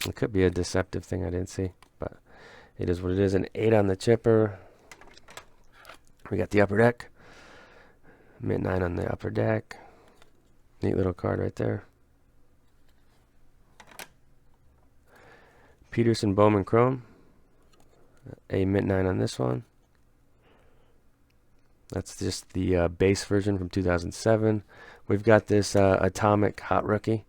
It could be a deceptive thing I didn't see, but it is what it is. An 8 on the chipper. We got the Upper Deck. Mint 9 on the Upper Deck. Neat little card right there. Peterson Bowman Chrome. A mint 9 on this one. That's just the base version from 2007. We've got this Atomic Hot Rookie.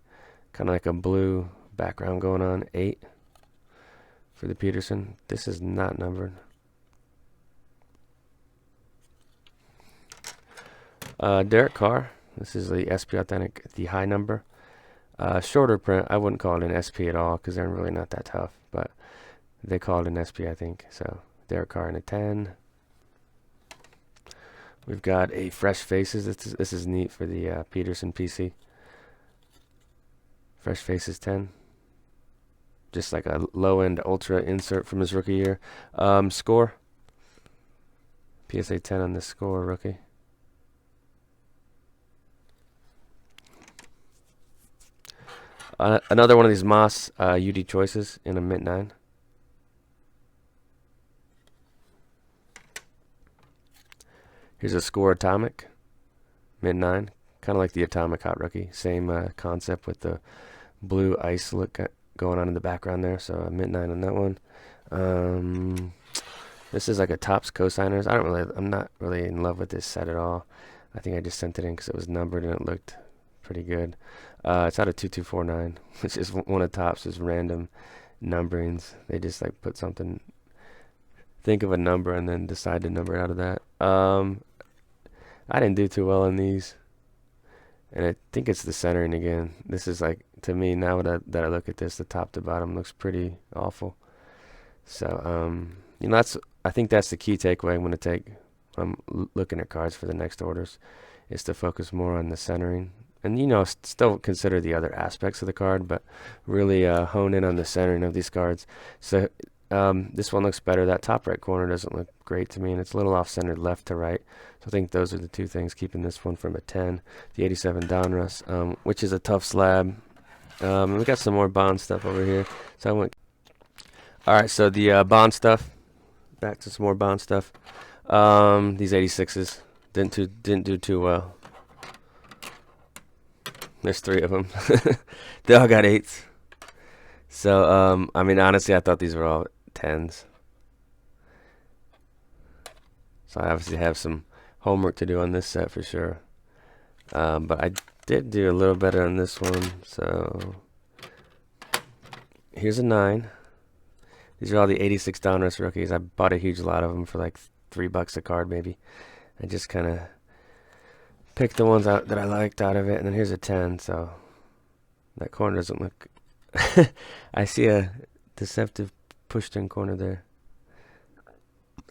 Kind of like a blue background going on. 8 for the Peterson. This is not numbered. Derek Carr. This is the SP Authentic, the high number. Shorter print. I wouldn't call it an SP at all because they're really not that tough. But they call it an SP, I think. So Derek Carr in a 10. We've got a Fresh Faces. This is neat for the Peterson PC. Fresh Faces 10. Just like a low-end Ultra insert from his rookie year. Score. PSA 10 on this Score rookie. Another one of these Moss UD choices in a mint 9. Here's a Score Atomic, mint 9. Kind of like the Atomic Hot Rookie. Same concept with the blue ice look going on in the background there. So a mint 9 on that one. This is like a Topps Cosigners. I'm not really in love with this set at all. I think I just sent it in because it was numbered and it looked pretty good. It's out of 2249, which is one of Topps' random numberings. They just like put something, think of a number and then decide to number it out of that. I didn't do too well on these, and I think it's the centering again. This is like, to me, now that I look at this, the top to bottom looks pretty awful. So you know, I think that's the key takeaway I'm going to take when I'm looking at cards for the next orders, is to focus more on the centering. And, you know, still consider the other aspects of the card, but really hone in on the centering of these cards. So this one looks better. That top right corner doesn't look great to me, and it's a little off-centered left to right. So I think those are the two things keeping this one from a 10. The 87 Donruss, which is a tough slab. We got some more Bond stuff over here. So I went. All right, so the Bond stuff. Back to some more Bond stuff. These 86s didn't do too well. There's 3 of them. They all got 8s. So, I mean, honestly, I thought these were all 10s. So I obviously have some homework to do on this set for sure. But I did do a little better on this one. So here's a 9. These are all the 86 Donruss rookies. I bought a huge lot of them for like $3 a card maybe. I just kind of picked the ones out that I liked out of it. And then here's a 10. So that corner doesn't look... I see a deceptive pushed-in corner there.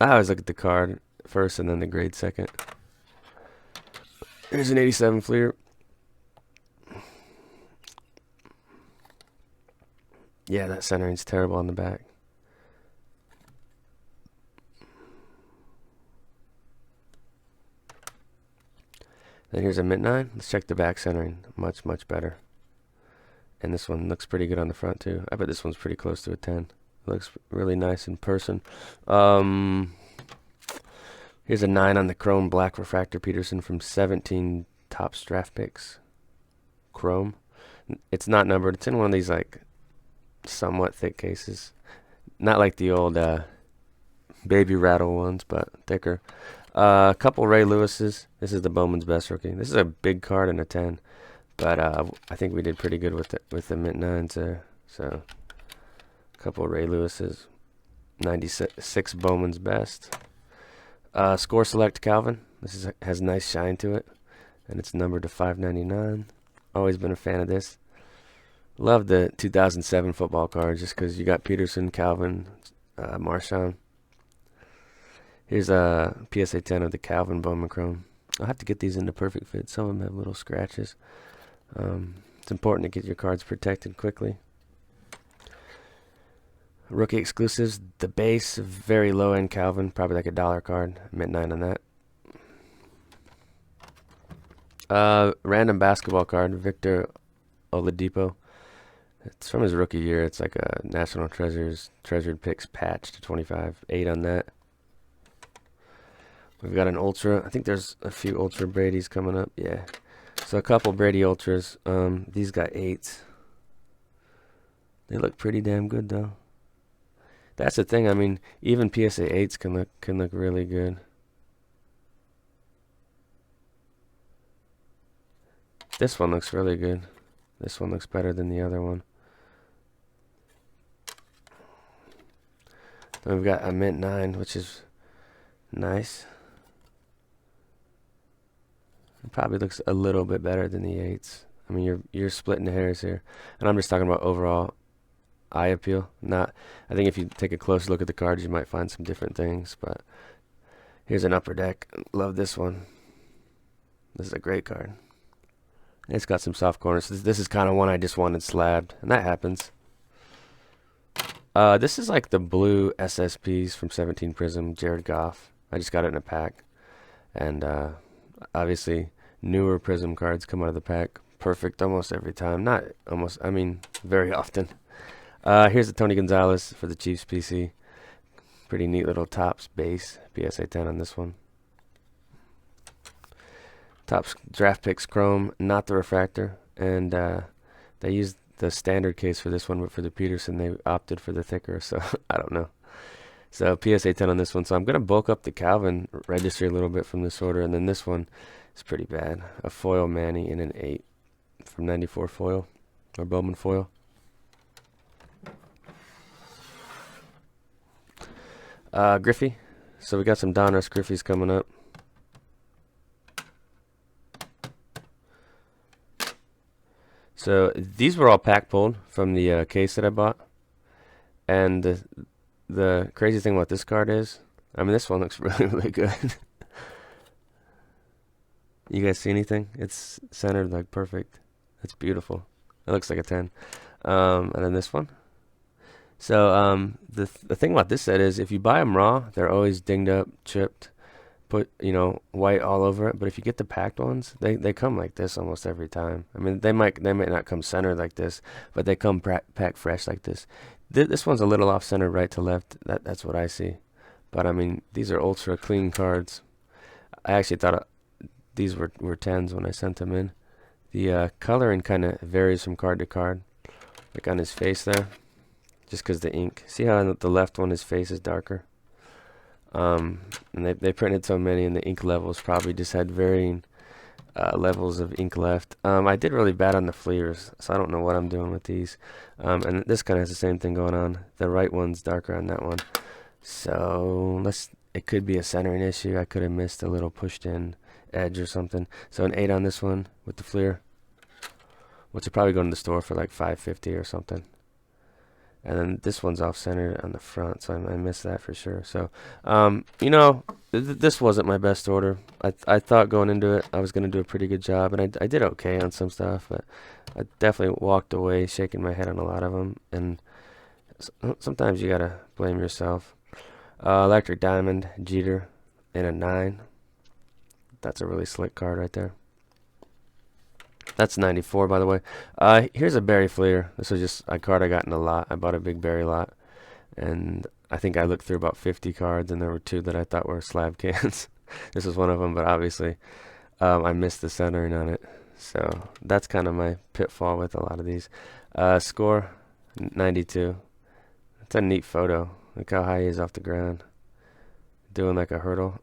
I always look at the card first and then the grade second. Here's an 87 Fleer. Yeah, that centering's terrible on the back. Then here's a mint 9. Let's check the back centering. Much, much better. And this one looks pretty good on the front too. I bet this one's pretty close to a 10. It looks really nice in person. Here's a 9 on the chrome black refractor Peterson from 17 Topps draft picks. Chrome. It's not numbered. It's in one of these like somewhat thick cases. Not like the old baby rattle ones, but thicker. A couple Ray Lewis's. This is the Bowman's Best rookie. This is a big card and a 10. But I think we did pretty good with the mint 9s there. So a couple Ray Lewis's. 96 Bowman's Best. Score Select Calvin. This has nice shine to it, and it's numbered to 599. Always been a fan of this. Love the 2007 football cards just because you got Peterson, Calvin, Marshawn. Here's a PSA 10 of the Calvin Bowman Chrome. I'll have to get these into perfect fit. Some of them have little scratches. It's important to get your cards protected quickly. Rookie exclusives, the base, very low end Calvin, probably like $1 card. Mint 9 on that. Random basketball card, Victor Oladipo. It's from his rookie year. It's like a National Treasured Picks patch to 25. 8 on that. We've got an Ultra. I think there's a few Ultra Brady's coming up. Yeah. So a couple Brady Ultras. These got 8s. They look pretty damn good though. That's the thing. I mean, even PSA 8s can look really good. This one looks really good. This one looks better than the other one. Then we've got a mint 9, which is nice. It probably looks a little bit better than the 8s. I mean, you're splitting hairs here, and I'm just talking about overall eye appeal. Not, I think if you take a close look at the cards, you might find some different things. But here's an upper deck. Love this one. This is a great card. It's got some soft corners. This is kind of one I just wanted slabbed, and that happens. This is like the blue SSPs from 17 Prism, Jared Goff. I just got it in a pack, and obviously newer Prism cards come out of the pack perfect almost every time. Not almost, I mean very often. Here's the Tony Gonzalez for the Chiefs PC. Pretty neat little Topps base, PSA 10 on this one. Topps draft picks chrome, not the refractor, and they used the standard case for this one, but for the Peterson they opted for the thicker, so I don't know. So PSA 10 on this one. So I'm going to bulk up the Calvin registry a little bit from this order, and then this one is pretty bad. A foil Manny in an 8 from 94 foil, or Bowman foil. Griffey. So we got some Donruss Griffies coming up. So these were all pack pulled from the case that I bought. And the crazy thing about this card is, I mean, this one looks really, really good. You guys see anything? It's centered like perfect. It's beautiful. It looks like a 10. And then this one. So the thing about this set is, if you buy them raw, they're always dinged up, chipped, put, you know, white all over it. But if you get the packed ones, they come like this almost every time. I mean, they might not come centered like this, but they come packed fresh like this. This one's a little off center, right to left. That's what I see. But I mean, these are ultra clean cards. I actually thought these were 10s when I sent them in. The coloring kind of varies from card to card, like on his face there, just because the ink. See how on the left one his face is darker. And they printed so many, and the ink levels probably just had varying levels of ink left. I did really bad on the fleers, so I don't know what I'm doing with these. And this kind of has the same thing going on. The right one's darker on that one, so it could be a centering issue. I could have missed a little pushed in edge or something. So an 8 on this one with the fleer, which will probably go in the store for like $5.50 or something. And then this one's off center on the front, so I missed that for sure. So, you know, this wasn't my best order. I thought going into it I was going to do a pretty good job, and I did okay on some stuff, but I definitely walked away shaking my head on a lot of them. And sometimes you gotta blame yourself. Electric Diamond, Jeter, in a 9. That's a really slick card right there. That's 94, by the way. Here's a Barry Fleer. This was just a card I got in a lot. I bought a big Barry lot, and I think I looked through about 50 cards, and there were 2 that I thought were slab cans. This was one of them, but obviously I missed the centering on it. So that's kind of my pitfall with a lot of these. Score, 92. It's a neat photo. Look how high he is off the ground, doing like a hurdle.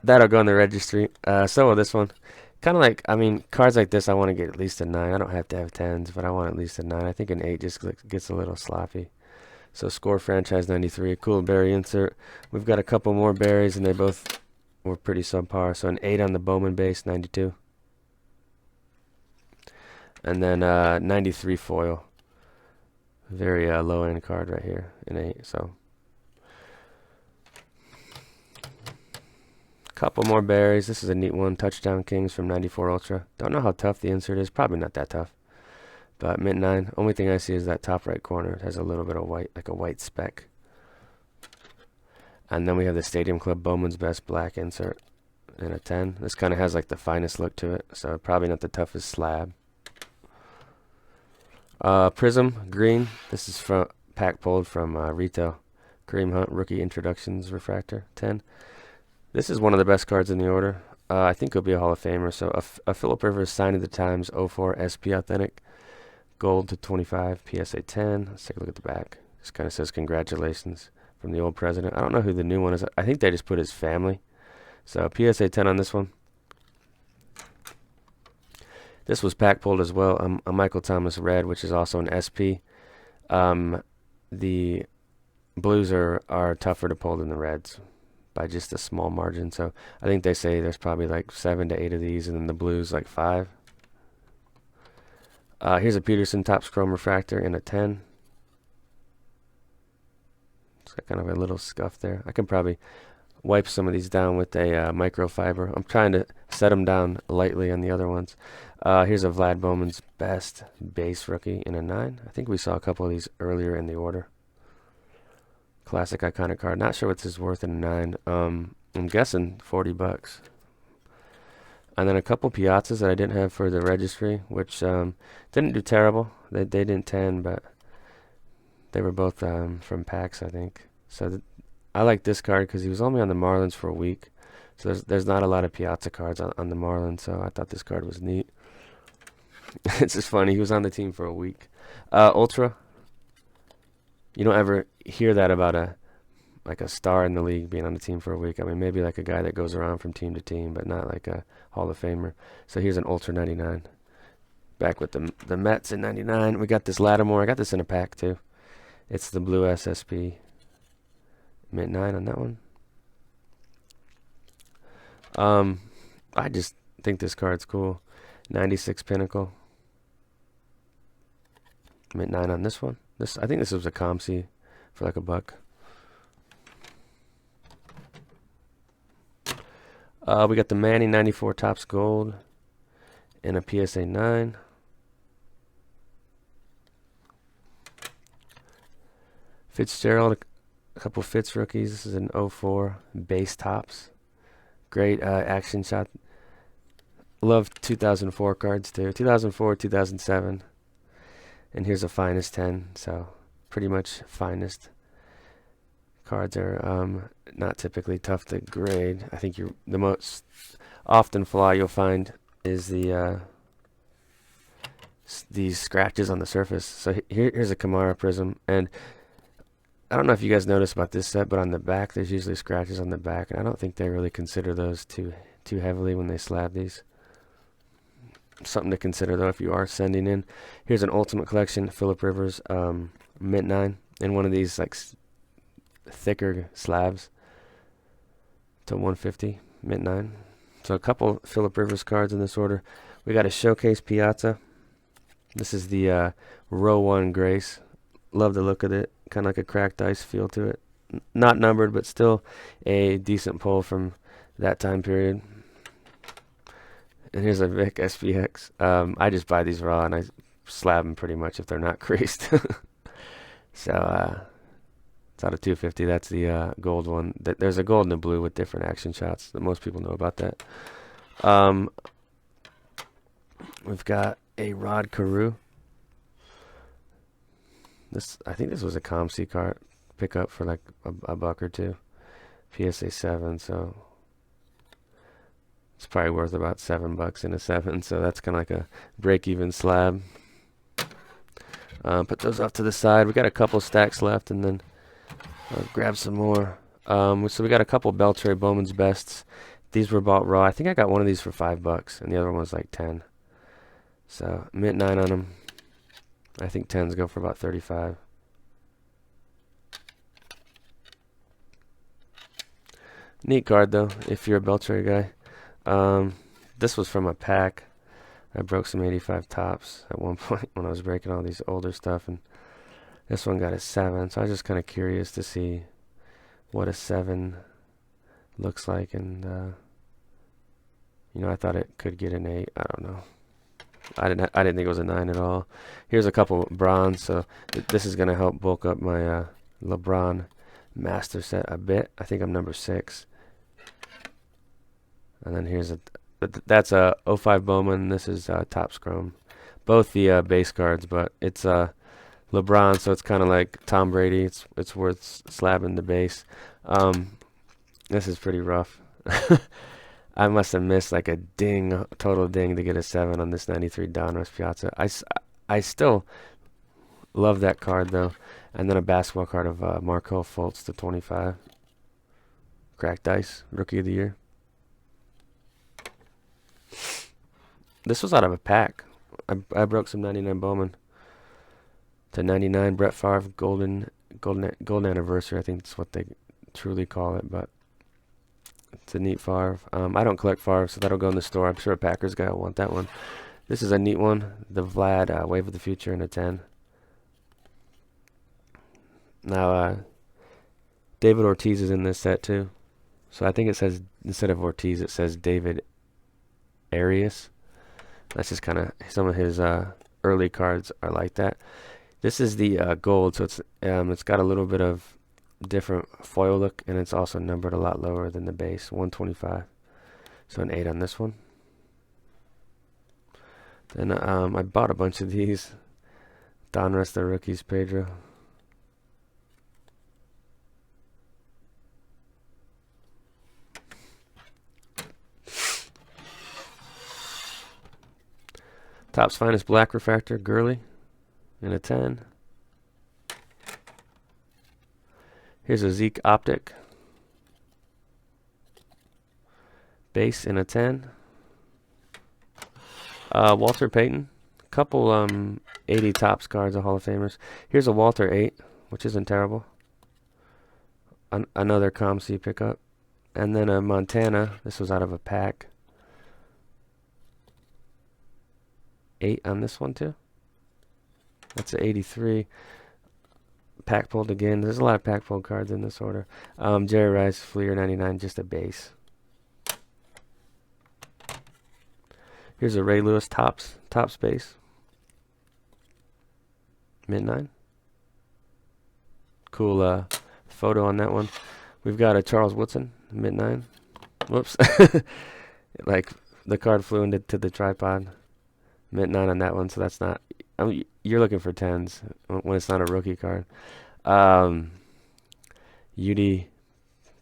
That'll go in the registry. So will this one. Kind of like, I mean, cards like this, I want to get at least a 9. I don't have to have 10s, but I want at least a 9. I think an 8 just gets a little sloppy. So Score Franchise 93, a cool Barry insert. We've got a couple more Barrys, and they both were pretty subpar. So an 8 on the Bowman base, 92. And then 93 foil. Very low-end card right here, an 8. So couple more Barrys. This is a neat one. Touchdown Kings from 94 Ultra. Don't know how tough the insert is. Probably not that tough. But mint 9. Only thing I see is that top right corner. It has a little bit of white, like a white speck. And then we have the Stadium Club Bowman's Best black insert in a 10. This kind of has like the finest look to it, so probably not the toughest slab. Prism green. This is from pack pulled from retail. Kareem Hunt rookie introductions refractor 10. This is one of the best cards in the order. I think he'll be a Hall of Famer. So a Phillip Rivers Sign of the Times 04 SP Authentic. Gold to 25, PSA 10. Let's take a look at the back. This kind of says congratulations from the old president. I don't know who the new one is. I think they just put his family. So PSA 10 on this one. This was pack pulled as well. A Michael Thomas red, which is also an SP. The blues are tougher to pull than the reds by just a small margin. So I think they say there's probably like 7 to 8 of these, and then the blues like 5. Here's a Peterson Topps Chrome Refractor in a 10. It's got kind of a little scuff there. I can probably wipe some of these down with a microfiber. I'm trying to set them down lightly on the other ones. Here's a Vlad Bowman's Best base rookie in a 9. I think we saw a couple of these earlier in the order. Classic iconic card. Not sure what this is worth in a 9. I'm guessing $40. And then a couple Piazzas that I didn't have for the registry, which didn't do terrible. They didn't 10, but they were both from packs, I think. So I like this card because he was only on the Marlins for a week. So there's not a lot of Piazza cards on the Marlins, so I thought this card was neat. It's just funny. He was on the team for a week. Ultra. You don't ever hear that about a star in the league being on the team for a week. I mean, maybe like a guy that goes around from team to team, but not like a Hall of Famer. So here's an Ultra 99. Back with the Mets in 99. We got this Lattimore. I got this in a pack too. It's the blue SSP. Mint 9 on that one. I just think this card's cool. 96 Pinnacle. Mint 9 on this one. I think this was a ComC for like $1. We got the Manny 94 Topps Gold and a PSA 9. Fitzgerald, a couple Fitz rookies. This is an 04 base Topps. Great action shot. Love 2004 cards too. 2004, 2007. And here's a finest 10. So pretty much finest. Cards are not typically tough to grade. I think the most often flaw you'll find is these scratches on the surface. So here's a Kamara Prism, and I don't know if you guys noticed about this set, but on the back there's usually scratches on the back, and I don't think they really consider those too heavily when they slab these. Something to consider though if you are sending in. Here's an Ultimate Collection Phillip Rivers Mint 9 in one of these like thicker slabs to 150 Mint 9. So a couple Phillip Rivers cards in this order. We got a Showcase Piazza. This is the row 1 Grace. Love the look of it. Kind of like a cracked ice feel to it. Not numbered, but still a decent pull from that time period. And here's a Vic SPX. I just buy these raw and I slab them pretty much if they're not creased. So it's out of 250. That's the gold one. There's a gold and a blue with different action shots. Most people know about that. We've got a Rod Carew. I think this was a ComC card pickup for like a $1 or $2. PSA 7, so it's probably worth about $7 in a 7. So that's kind of like a break-even slab. Put those off to the side. We got a couple stacks left, and then grab some more. So we got a couple Beltray Bowman's Bests. These were bought raw. I think I got one of these for $5, and the other one was like 10. So Mint 9 on them. I think 10s go for about 35. Neat card though, if you're a Beltray guy. This was from a pack. I broke some 85 Topps at one point when I was breaking all these older stuff, and this one got a 7. So I was just kind of curious to see what a 7 looks like, and I thought it could get an 8. I don't know. I didn't think it was a 9 at all. Here's a couple bronze, so this is gonna help bulk up my LeBron master set a bit. I think I'm number 6. And then here's that's a 05 Bowman. This is Topps Chrome. Both the base cards, but it's LeBron, so it's kind of like Tom Brady. It's worth slabbing the base. This is pretty rough. I must have missed like a total ding to get a 7 on this 93 Donruss Piazza. I still love that card though. And then a basketball card of Markelle Fultz to 25. Cracked ice, Rookie of the Year. This was out of a pack. I broke some 99 Bowman to 99 Brett Favre golden anniversary. I think that's what they truly call it, but it's a neat Favre. I don't collect Favre, so that'll go in the store. I'm sure a Packers guy will want that one. This is a neat one. The Vlad Wave of the Future in a 10. Now, David Ortiz is in this set too. So I think it says, instead of Ortiz, it says David Arias. That's just kind of, some of his early cards are like that. This is the gold, so it's got a little bit of different foil look, and it's also numbered a lot lower than the base, 125. So an 8 on this one. Then I bought a bunch of these. Donruss the rookies, Pedro. Topps Finest Black Refractor, Gurley, in a 10. Here's a Zeke Optic. Base in a 10. Walter Payton. Couple 80 Topps cards of Hall of Famers. Here's a Walter 8, which isn't terrible. Another ComC pickup. And then a Montana. This was out of a pack. 8 on this one too. That's an 83. Pack pulled again. There's a lot of pack pulled cards in this order. Jerry Rice, Fleer 99, just a base. Here's a Ray Lewis Topps base. Mint 9. Cool photo on that one. We've got a Charles Woodson, Mint 9. Whoops. Like the card flew into the tripod. Mint 9 on that one, so that's not... I mean, you're looking for 10s when it's not a rookie card. UD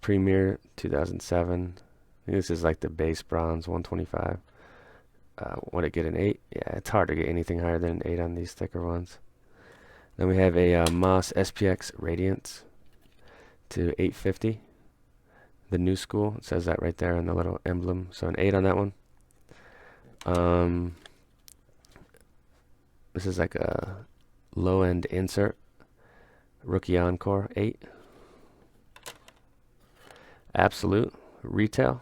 Premier 2007. I think this is like the base bronze, 125. Would it get an 8? Yeah, it's hard to get anything higher than an 8 on these thicker ones. Then we have a Moss SPX Radiance to 850. The new school. It says that right there in the little emblem. So an 8 on that one. This is like a low-end insert. Rookie Encore, 8. Absolute Retail.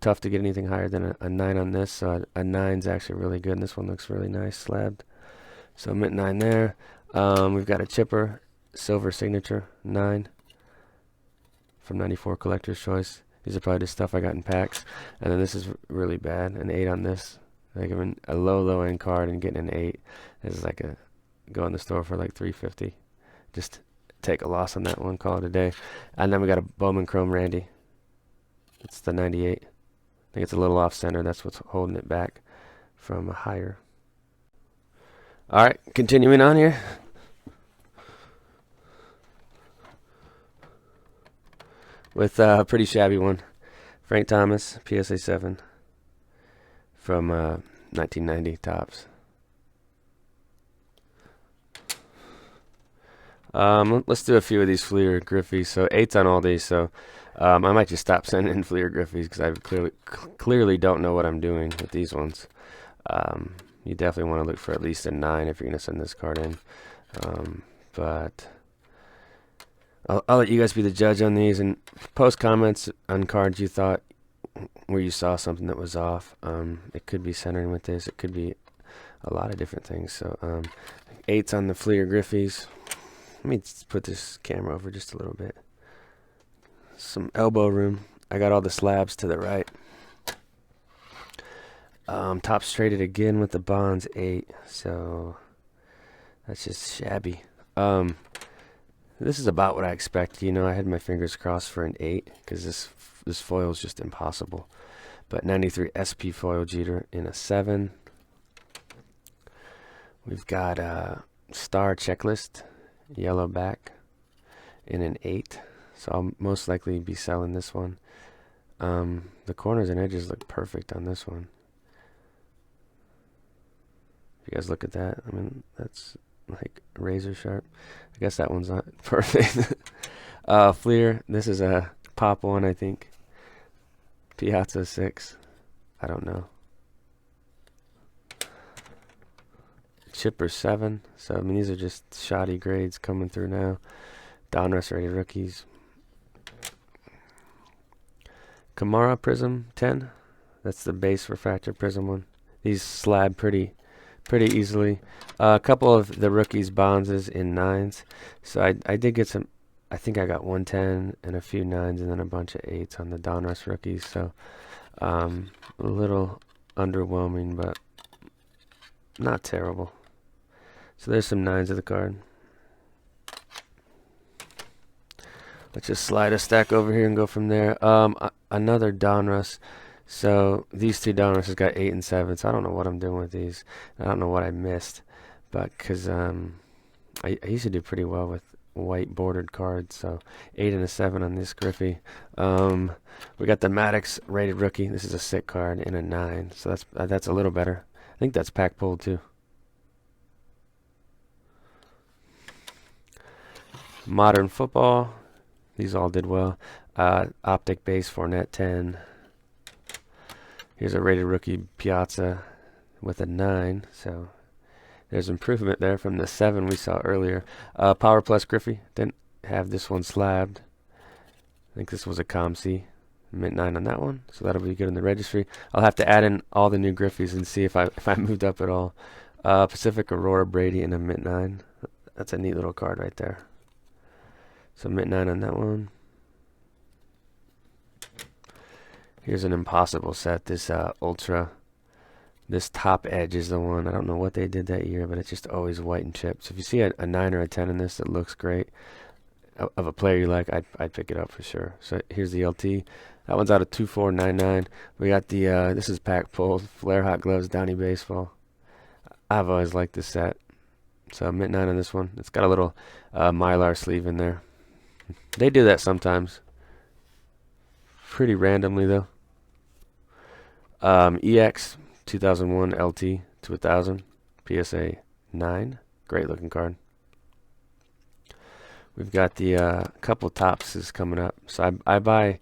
Tough to get anything higher than a 9 on this. So a 9's actually really good. And this one looks really nice, slabbed. So Mint 9 there. We've got a Chipper Silver Signature, 9. From 94 Collector's Choice. These are probably the stuff I got in packs. And then this is really bad. An 8 on this. Like a low end card and getting an 8 is like a go in the store for like $3.50. Just take a loss on that one, call it a day. And then we got a Bowman Chrome Randy. It's the 98. I think it's a little off center. That's what's holding it back from a higher. All right, continuing on here. With a pretty shabby one. Frank Thomas, PSA 7. From 1990 Topps. Let's do a few of these Fleer Griffies. So 8's on all these. So I might just stop sending in Fleer Griffies because I clearly don't know what I'm doing with these ones. You definitely want to look for at least a 9 if you're going to send this card in. But I'll let you guys be the judge on these and post comments on cards you thought where you saw something that was off. It could be centering with this. It could be a lot of different things. So 8's on the Fleer Griffies. Let me put this camera over just a little bit. Some elbow room. I got all the slabs to the right. Topps traded again with the Bonds 8. So that's just shabby. This is about what I expect. You know, I had my fingers crossed for an 8 because this foil is just impossible. But 93 SP foil Jeter in a 7. We've got a Star Checklist yellow back in an 8. So I'll most likely be selling this one. The corners and edges look perfect on this one. If you guys look at that, I mean, that's like razor sharp. I guess that one's not perfect. Fleer, this is a pop one, I think. Piazza 6. I don't know. chipper 7. So I mean these are just shoddy grades coming through now. Donruss rated rookies. Kamara Prism 10. That's the base refractor prism one. These slab pretty easily. A couple of the rookies bonds in 9s. So I did get some. I think I got 110 and a few 9s and then a bunch of 8s on the Donruss rookies. So a little underwhelming, but not terrible. So there's some 9s of the card. Let's just slide a stack over here and go from there. Another Donruss. So these two Donrusses got 8 and 7. So I don't know what I'm doing with these. I don't know what I missed, but because I used to do pretty well with white bordered cards. So 8 and a 7 on this Griffey. We got the Maddox rated rookie. This is a sick card in a 9. So that's a little better. I think that's pack pulled too. Modern Football. These all did well. Optic base Fournette 10. Here's a rated rookie Piazza with a 9. So there's improvement there from the 7 we saw earlier. Power Plus Griffey. Didn't have this one slabbed. I think this was a COMC. Mint 9 on that one. So that'll be good in the registry. I'll have to add in all the new Griffies and see if I moved up at all. Pacific Aurora Brady in a mint 9. That's a neat little card right there. So mint 9 on that one. Here's an impossible set. This Ultra. This top edge is the one. I don't know what they did that year, but it's just always white and chipped. So if you see a 9 or a 10 in this that looks great, of a player you like, I'd pick it up for sure. So here's the LT. That one's out of 2499. We got the, this is pack pulled. Flare Hot Gloves Downey Baseball. I've always liked this set. So mint 9 on this one. It's got a little Mylar sleeve in there. They do that sometimes. Pretty randomly though. EX 2001 LT to 1000 PSA 9. Great looking card. We've got the couple Topps coming up. So I buy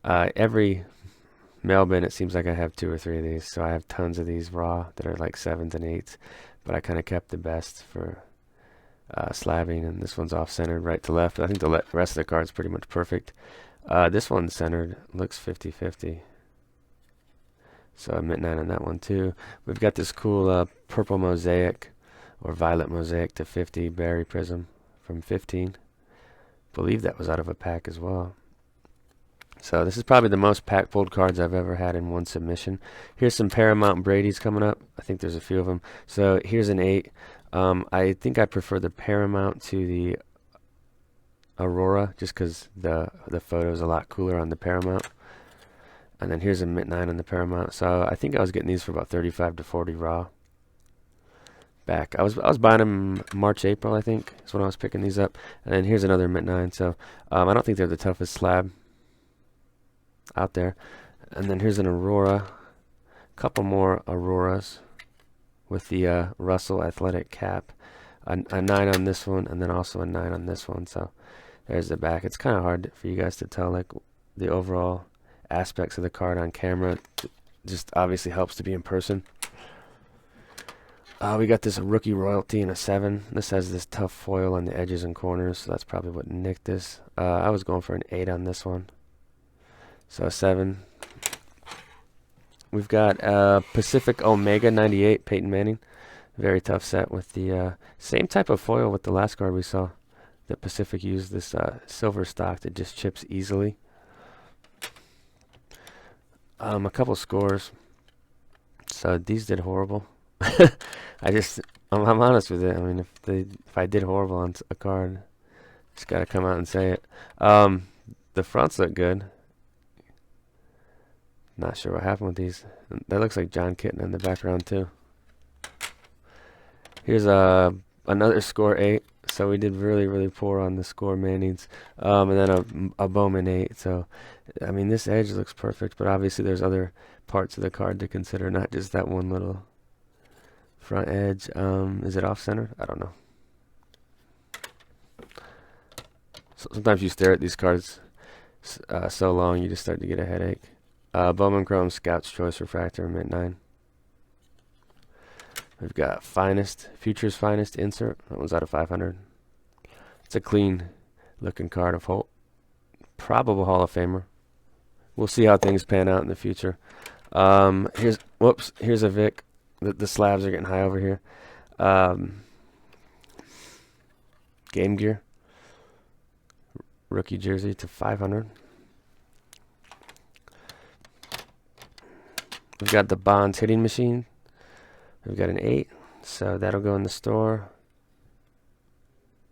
every mail bin. It seems like I have 2 or 3 of these. So I have tons of these raw that are like 7s and 8s. But I kind of kept the best for slabbing, and this one's off-centered right to left. I think the rest of the card's pretty much perfect. This one's centered, looks 50-50. So I mint 9 on that one too. We've got this cool purple mosaic or violet mosaic to 50 Barry Prism from 15. Believe that was out of a pack as well. So this is probably the most pack pulled cards I've ever had in one submission. Here's some Paramount Brady's coming up. I think there's a few of them. So here's an 8. I think I prefer the Paramount to the Aurora just because the photo is a lot cooler on the Paramount. And then here's a mint 9 on the Paramount. So I think I was getting these for about 35 to 40 raw. Back. I was buying them March, April, I think. That's when I was picking these up. And then here's another mint 9. So I don't think they're the toughest slab out there. And then here's an Aurora. A couple more Auroras with the Russell Athletic cap. A 9 on this one, and then also a 9 on this one. So there's the back. It's kind of hard for you guys to tell like the overall aspects of the card on camera. Just obviously helps to be in person. We got this rookie royalty in a 7. This has this tough foil on the edges and corners, so that's probably what nicked this. I was going for an 8 on this one. So a 7. We've got Pacific Omega 98, Peyton Manning. Very tough set with the same type of foil with the last card we saw. That Pacific used this silver stock that just chips easily. A couple scores. So these did horrible. I'm honest with it. I mean, if I did horrible on a card, just gotta come out and say it. The fronts look good. Not sure what happened with these. That looks like John Kitten in the background too. Here's another score 8. So we did really poor on the score Mannings. And then a Bowman 8. So I mean, this edge looks perfect, but obviously there's other parts of the card to consider, not just that one little front edge. Is it off-centered? I don't know. So sometimes you stare at these cards so long you just start to get a headache. Bowman Chrome Scout's Choice Refractor, mint 9. We've got Finest, Future's Finest insert. That one's out of 500. It's a clean looking card of probable Hall of Famer. We'll see how things pan out in the future. Here's a Vic. The slabs are getting high over here. Game Gear. Rookie jersey to 500. We've got the Bonds hitting machine. We've got an 8. So that'll go in the store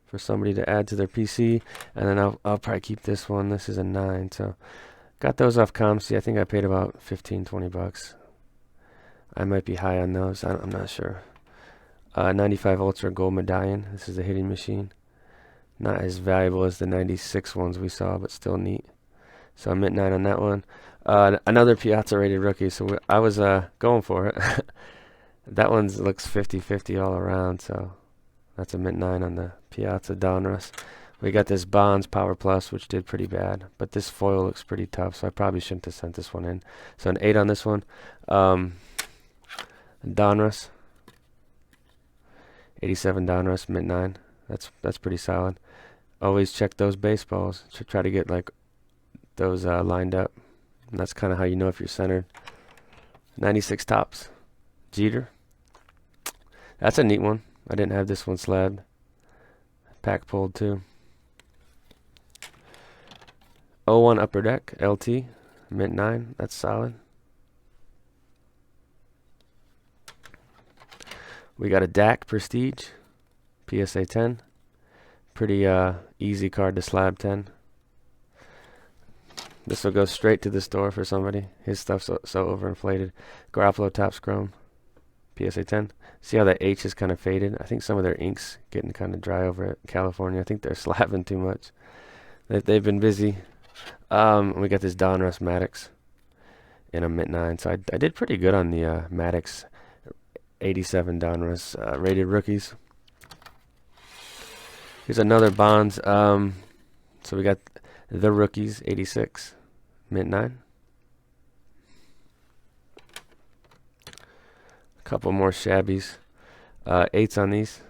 for somebody to add to their PC. And then I'll probably keep this one. This is a 9. So got those off ComC. I think I paid about 15, 20 bucks. I might be high on those. I'm not sure. 95 Ultra Gold Medallion. This is a hitting machine. Not as valuable as the 96 ones we saw, but still neat. So I'm at 9 on that one. Another Piazza rated rookie. So I was going for it. That one looks 50-50 all around. So that's a mint 9 on the Piazza Donruss. We got this Bonds Power Plus, which did pretty bad. But this foil looks pretty tough, so I probably shouldn't have sent this one in. So an 8 on this one. Donruss. 87 Donruss, mint 9. That's pretty solid. Always check those baseballs. Should try to get like those lined up. And that's kind of how you know if you're centered. 96 Tops. Jeter. That's a neat one. I didn't have this one slabbed. Pack pulled too. 01 Upper Deck. LT. Mint 9. That's solid. We got a DAC Prestige. PSA 10. Pretty easy card to slab 10. This will go straight to the store for somebody. His stuff's so overinflated. Garoppolo Topps Chrome. PSA 10. See how that H is kind of faded? I think some of their ink's getting kind of dry over at California. I think they're slabbing too much. They've been busy. We got this Donruss Maddox in a mint 9. So I did pretty good on the Maddox 87 Donruss rated rookies. Here's another Bonds. So we got the rookies 86 mint 9. A couple more shabbies. 8s on these.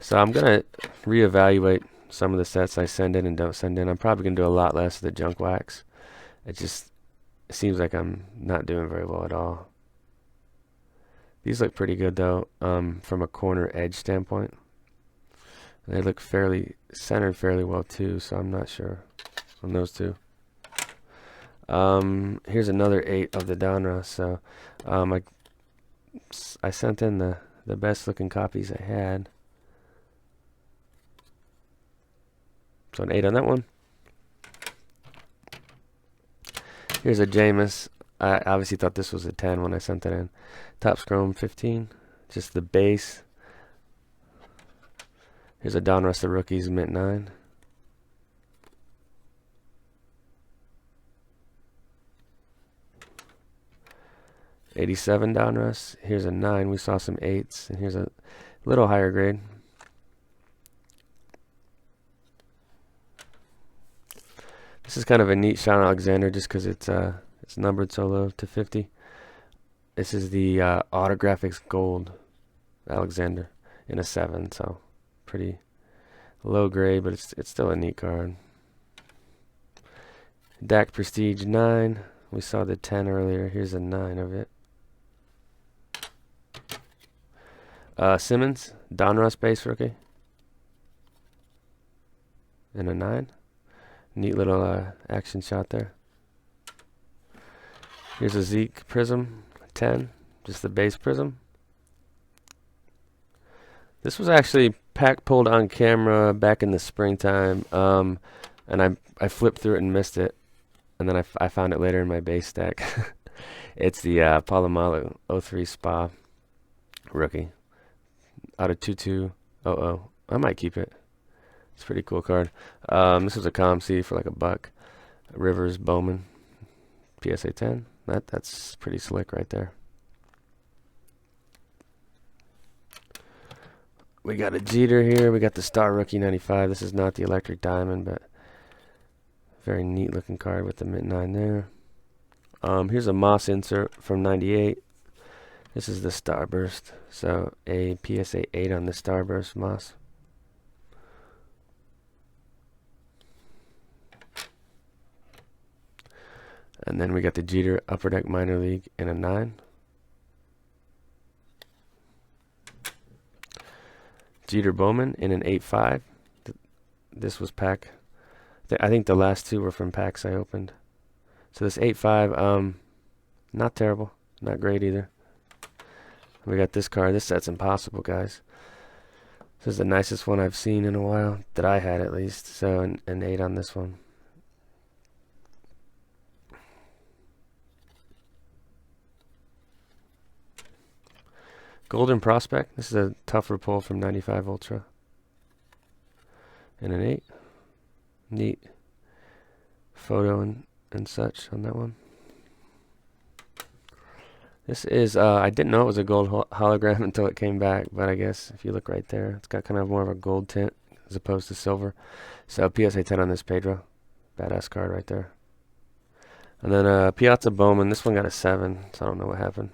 So I'm gonna reevaluate some of the sets I send in and don't send in. I'm probably gonna do a lot less of the junk wax. It seems like I'm not doing very well at all. These look pretty good though, from a corner edge standpoint. They look fairly centered fairly well too, so I'm not sure on those two. Here's another 8 of the Donruss. So I sent in the best looking copies I had. So an 8 on that one. Here's a Jameis. I obviously thought this was a 10 when I sent it in. Topps Chrome 15. Just the base. Here's a Donruss the rookies mint 9. '87 Donruss. Here's a 9. We saw some 8s, and here's a little higher grade. This is kind of a neat Sean Alexander, just because it's numbered so low to 50. This is the Autographics Gold Alexander in a 7, so pretty low grade, but it's still a neat card. DAC Prestige 9. We saw the 10 earlier. Here's a 9 of it. Simmons, Donruss base rookie. And a 9. Neat little action shot there. Here's a Zeke Prism 10. Just the base Prism. This was actually pack pulled on camera back in the springtime, and I flipped through it and missed it, and then I found it later in my base stack. It's the Palomalu 03 Spa rookie out of 2200. I might keep it. It's a pretty cool card. This was a ComC for like $1. Rivers Bowman PSA 10. That's pretty slick right there. We got a Jeter here. We got the Star Rookie 95. This is not the Electric Diamond, but very neat looking card with the mint 9 there. Here's a Moss insert from 98. This is the Starburst. So a PSA 8 on the Starburst moss. And then we got the Jeter Upper Deck Minor League in a 9. Jeter Bowman in an 8.5. This was pack. I think the last two were from packs I opened. So this 8.5, not terrible, not great either. We got this card. This set's impossible, guys. This is the nicest one I've seen in a while, that I had at least. So an 8 on this one. Golden Prospect. This is a tougher pull from 95 Ultra. And an 8. Neat photo and such on that one. This is, I didn't know it was a gold hologram until it came back, but I guess if you look right there, it's got kind of more of a gold tint as opposed to silver. So PSA 10 on this Pedro. Badass card right there. And then Piazza Bowman. This one got a 7, so I don't know what happened.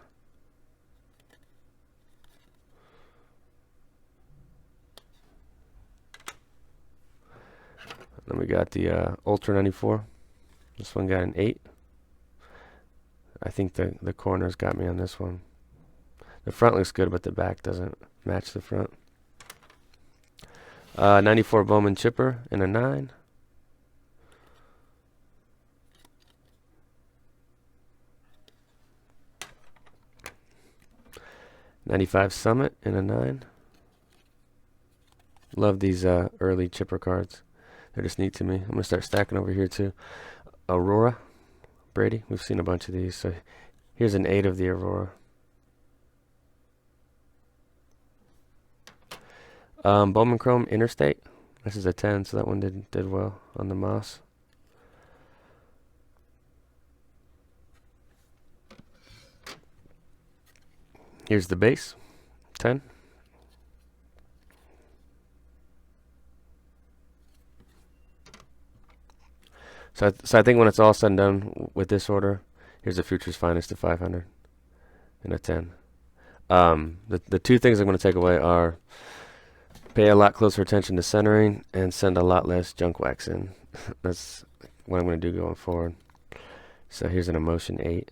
Then we got the Ultra 94. This one got an 8. I think the corners got me on this one. The front looks good, but the back doesn't match the front. 94 Bowman Chipper in a 9. '95 Summit in a 9. Love these early chipper cards. They're just neat to me. I'm going to start stacking over here too. Aurora Brady. We've seen a bunch of these. So here's an 8 of the Aurora. Bowman Chrome Interstate. This is a 10, so that one did well on the moss. Here's the base. 10. So I think when it's all said and done with this order, here's the Future's Finest at 500 and a 10. The two things I'm going to take away are pay a lot closer attention to centering and send a lot less junk wax in. That's what I'm going to do going forward. So here's an Emotion 8,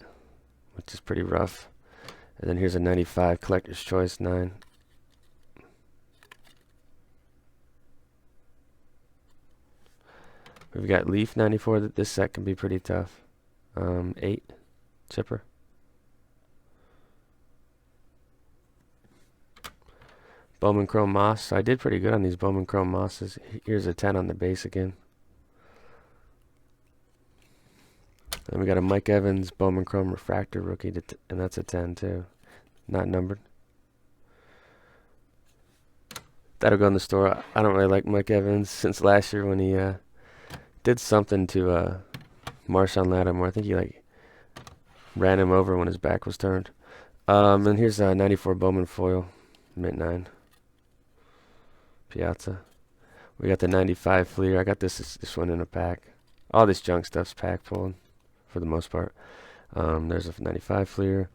which is pretty rough. And then here's a 95 Collector's Choice 9. We've got Leaf 94. This set can be pretty tough. 8 chipper. Bowman Chrome Moss. So I did pretty good on these Bowman Chrome Mosses. Here's a 10 on the base again. Then we got a Mike Evans Bowman Chrome Refractor rookie, and that's a 10 too. Not numbered. That'll go in the store. I don't really like Mike Evans since last year when he did something to Marshawn Lattimore. I think he like ran him over when his back was turned. And here's a 94 Bowman Foil, mint 9. Piazza. We got the 95 Fleer. I got this one in a pack. All this junk stuff's pack pulled for the most part. There's a 95 Fleer.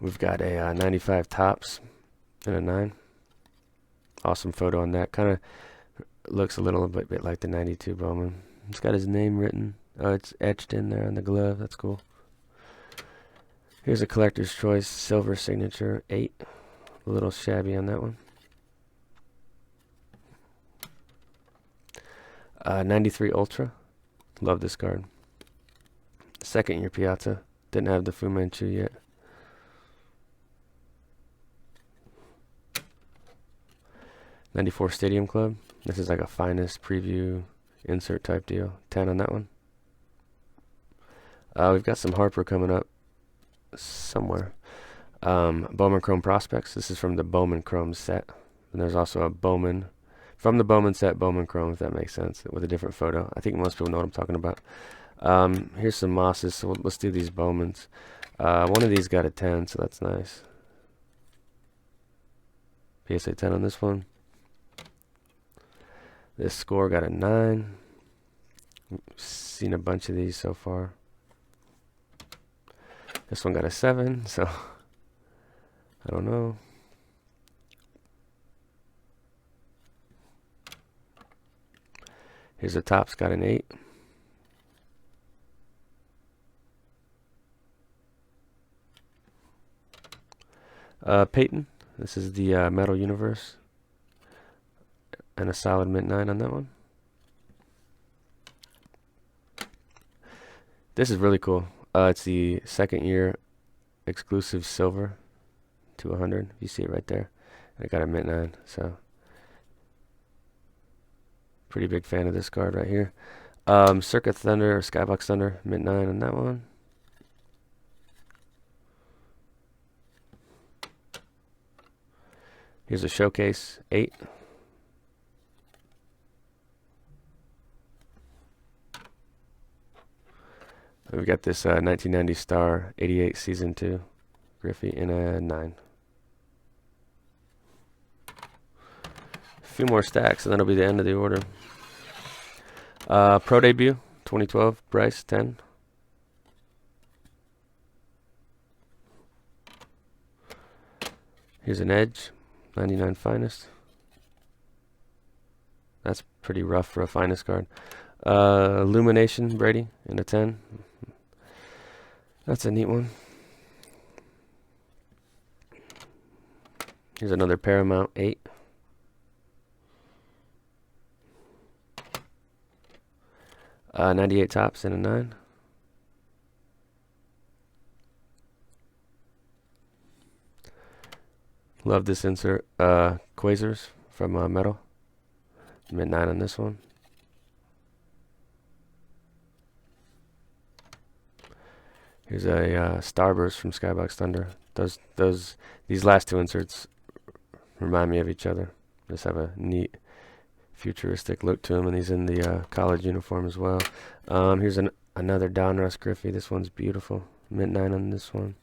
We've got a 95 Tops and a 9. Awesome photo on that. Kind of looks a little bit like the 92 Bowman. It's got his name written. Oh, it's etched in there on the glove. That's cool. Here's a Collector's Choice Silver Signature 8. A little shabby on that one. 93 Ultra. Love this card. Second year Piazza. Didn't have the Fu Manchu yet. '94 Stadium Club. This is like a finest preview insert type deal. 10 on that one. We've got some Harper coming up somewhere. Bowman Chrome Prospects. This is from the Bowman Chrome set. And there's also a Bowman from the Bowman set, Bowman Chrome, if that makes sense, with a different photo. I think most people know what I'm talking about. Here's some Mosses. So let's do these Bowmans. One of these got a 10, so that's nice. PSA 10 on this one. This Score got a 9. Seen a bunch of these so far. This one got a 7, so I don't know. Here's the top's got an 8. Peyton. This is the Metal Universe. And a solid mint 9 on that one. This is really cool. It's the second year exclusive silver to 100. You see it right there. I got a mint 9, so pretty big fan of this card right here. Circuit Thunder or Skybox Thunder, mint 9 on that one. Here's a Showcase 8. We've got this 1990 Star 88 Season 2 Griffey in a 9. A few more stacks and that'll be the end of the order. Pro Debut 2012 Bryce 10. Here's an Edge 99 Finest. That's pretty rough for a Finest card. Illumination Brady in a 10. That's a neat one. Here's another Paramount 8. '98 Tops in a 9. Love this insert. Quasars from Metal. Mint 9 on this one. Here's a Starburst from Skybox Thunder. These last two inserts remind me of each other. Just have a neat futuristic look to them, and he's in the college uniform as well. Here's another Donruss Griffey. This one's beautiful. Mint 9 on this one.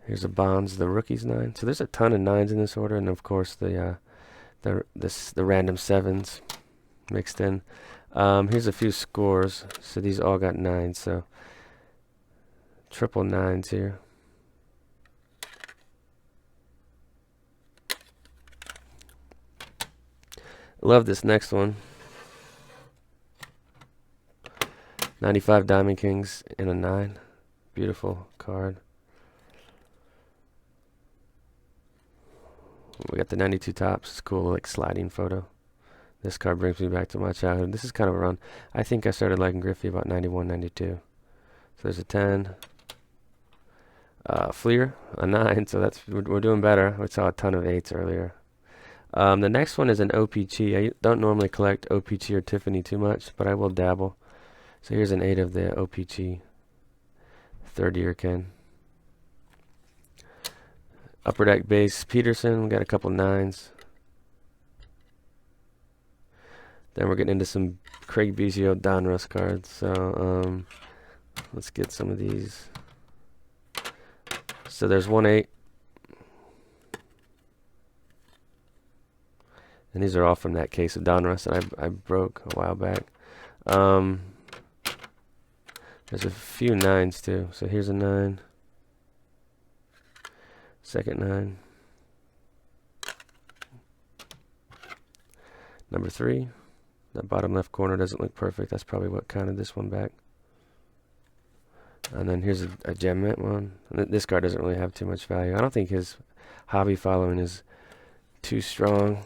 Here's a Bonds, the Rookies 9. So there's a ton of 9s in this order, and of course the random 7s mixed in. Here's a few scores. So these all got 9s. So triple 9s here. Love this next one. 95 Diamond Kings in a 9. Beautiful card. We got the 92 Tops. It's cool, like sliding photo. This card brings me back to my childhood. This is kind of around, I think I started liking Griffey about 91, 92. So there's a 10. Fleer, a 9. So we're doing better. We saw a ton of 8s earlier. The next one is an OPG. I don't normally collect OPG or Tiffany too much, but I will dabble. So here's an 8 of the OPG. Third year Ken. Upper Deck Base Peterson. We got a couple 9s. Then we're getting into some Craig Biggio Donruss cards. So let's get some of these. So there's 1/8. And these are all from that case of Donruss that I broke a while back. There's a few 9s too. So here's a 9. Second 9. Number 3. That bottom left corner doesn't look perfect. That's probably what counted this one back. And then here's a gem mint one. This card doesn't really have too much value. I don't think his hobby following is too strong,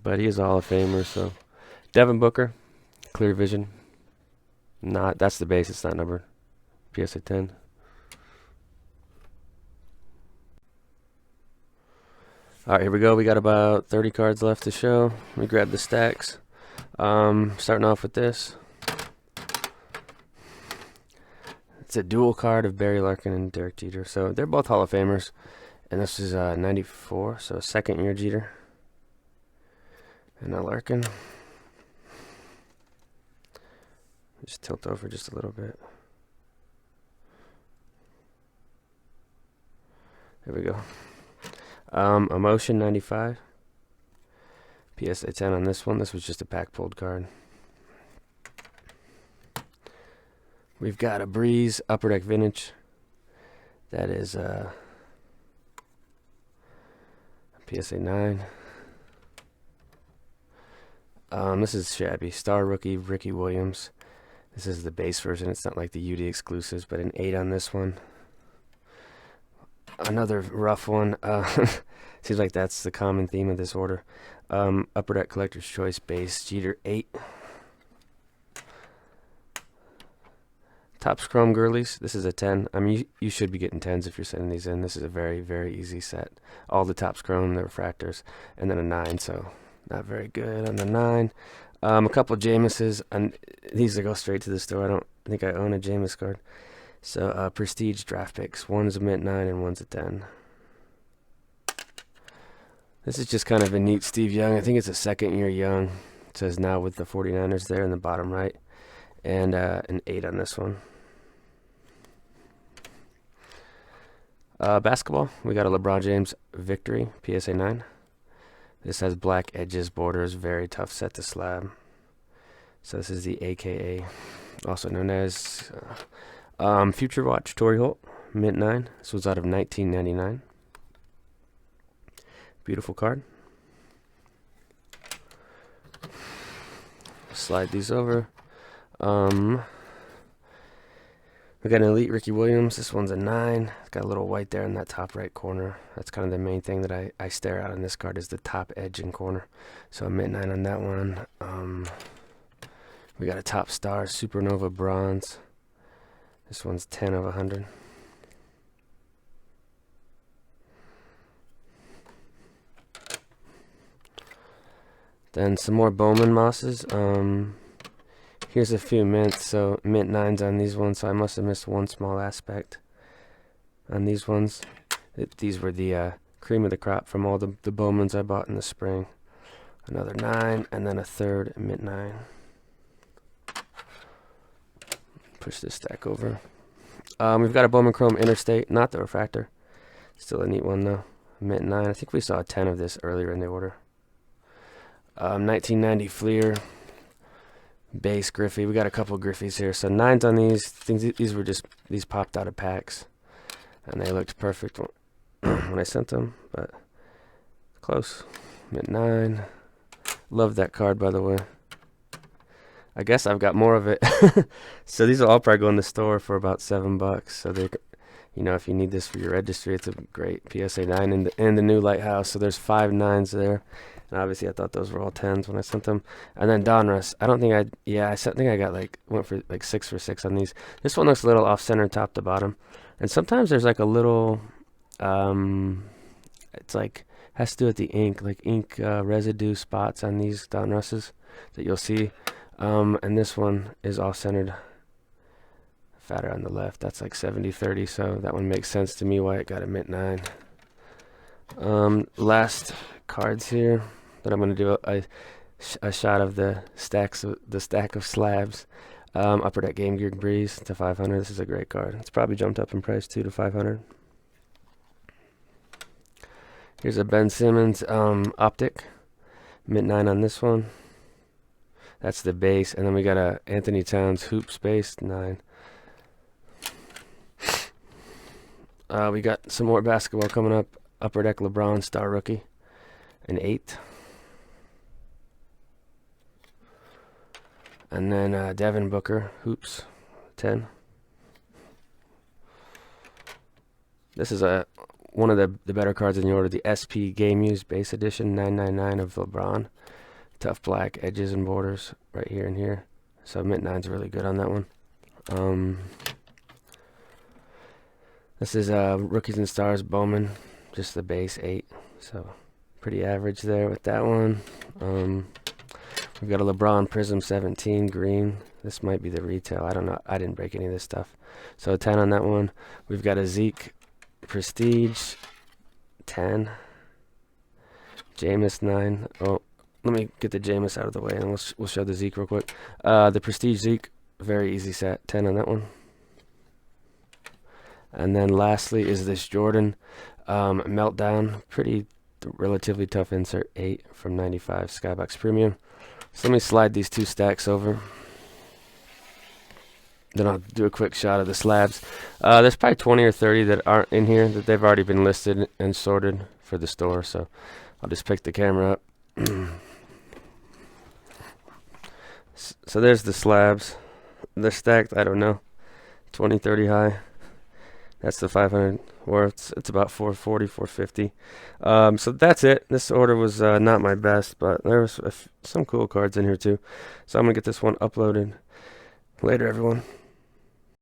but he is a Hall of Famer. So Devin Booker, Clear Vision. That's the base. It's not numbered. PSA 10. All right, here we go. We got about 30 cards left to show. Let me grab the stacks. Starting off with this. It's a dual card of Barry Larkin and Derek Jeter. So they're both Hall of Famers. And this is 94, so second year Jeter. And a Larkin. Just tilt over just a little bit. There we go. Emotion 95. PSA 10 on this one. This was just a pack pulled card. We've got a Breeze Upper Deck Vintage. That is PSA 9. This is shabby. Star Rookie Ricky Williams. This is the base version. It's not like the UD exclusives, but an 8 on this one. Another rough one. Seems like that's the common theme of this order. Upper Deck Collector's Choice base Jeter 8. Topps Chrome Girlies. This is a 10. I mean, you should be getting 10s if you're sending these in. This is a very, very easy set. All the Topps Chrome, the refractors, and then a 9. So not very good on the 9. A couple Jameses, and these go straight to the store. I don't think I own a Jameis card. So Prestige draft picks. One's a mint 9 and one's a 10. This is just kind of a neat Steve Young. I think it's a second year Young. It says now with the 49ers there in the bottom right. And an 8 on this one. Basketball, we got a LeBron James Victory, PSA 9. This has black edges, borders, very tough set to slab. So this is the AKA, also known as Future Watch, Torrey Holt, mint 9. This was out of 1999. Beautiful card. Slide these over. We got an Elite Ricky Williams. This one's a 9. It's got a little white there in that top right corner. That's kind of the main thing that I stare at on this card is the top edge and corner. So a mint 9 on that one. We got a Top Star Supernova Bronze. This one's 10 of 100. Then some more Bowman Mosses. Here's a few mints, so mint 9s on these ones, so I must have missed one small aspect on these ones. These were the cream of the crop from all the Bowmans I bought in the spring. Another 9, and then a third mint 9. Push this stack over. We've got a Bowman Chrome Interstate, not the refractor. Still a neat one though. Mint 9. I think we saw a 10 of this earlier in the order. 1990 Fleer. Base Griffey. We got a couple Griffies here. So 9s on these. These popped out of packs. And they looked perfect when I sent them. But close. Mint 9. Love that card, by the way. I guess I've got more of it. So these will all probably go in the store for about $7. So they, if you need this for your registry, it's a great PSA 9 in the new Lighthouse. So there's 5 9s there. And obviously I thought those were all 10s when I sent them. And then Donruss. I think I got went for 6 for 6 on these. This one looks a little off center top to bottom. And sometimes there's a little, it's has to do with the ink, ink residue spots on these Donrusses that you'll see. And this one is off centered, fatter on the left. That's 70-30, so that one makes sense to me why it got a mint 9. Last cards here that I'm going to do a shot of the stack of slabs. Upper Deck Game Gear Breeze to 500. This is a great card. It's probably jumped up in price too to 500. Here's a Ben Simmons Optic, mint 9 on this one. That's the base, and then we got a Anthony Towns Hoops base 9. We got some more basketball coming up. Upper Deck LeBron Star Rookie, an 8. And then Devin Booker Hoops, 10. This is one of the better cards in the order. The SP Game Used Base Edition 999 of LeBron. Tough black edges and borders right here and here. So mint 9's really good on that one. This is Rookies and Stars Bowman, just the base 8. So pretty average there with that one. We've got a LeBron Prism 17 green. This might be the retail. I don't know. I didn't break any of this stuff. So 10 on that one. We've got a Zeke Prestige 10. Jameis 9. Oh, let me get the Jameis out of the way and we'll show the Zeke real quick. The Prestige Zeke, very easy set. 10 on that one. And then lastly is this Jordan Meltdown. Pretty relatively tough insert. 8 from 95 Skybox Premium. So let me slide these two stacks over. Then I'll do a quick shot of the slabs. There's probably 20 or 30 that aren't in here that they've already been listed and sorted for the store. So I'll just pick the camera up. So there's the slabs. They're stacked, I don't know, 20, 30 high. That's the 500 worth. It's about 440, 450. So that's it. This order was not my best, but there was some cool cards in here too. So I'm going to get this one uploaded. Later, everyone.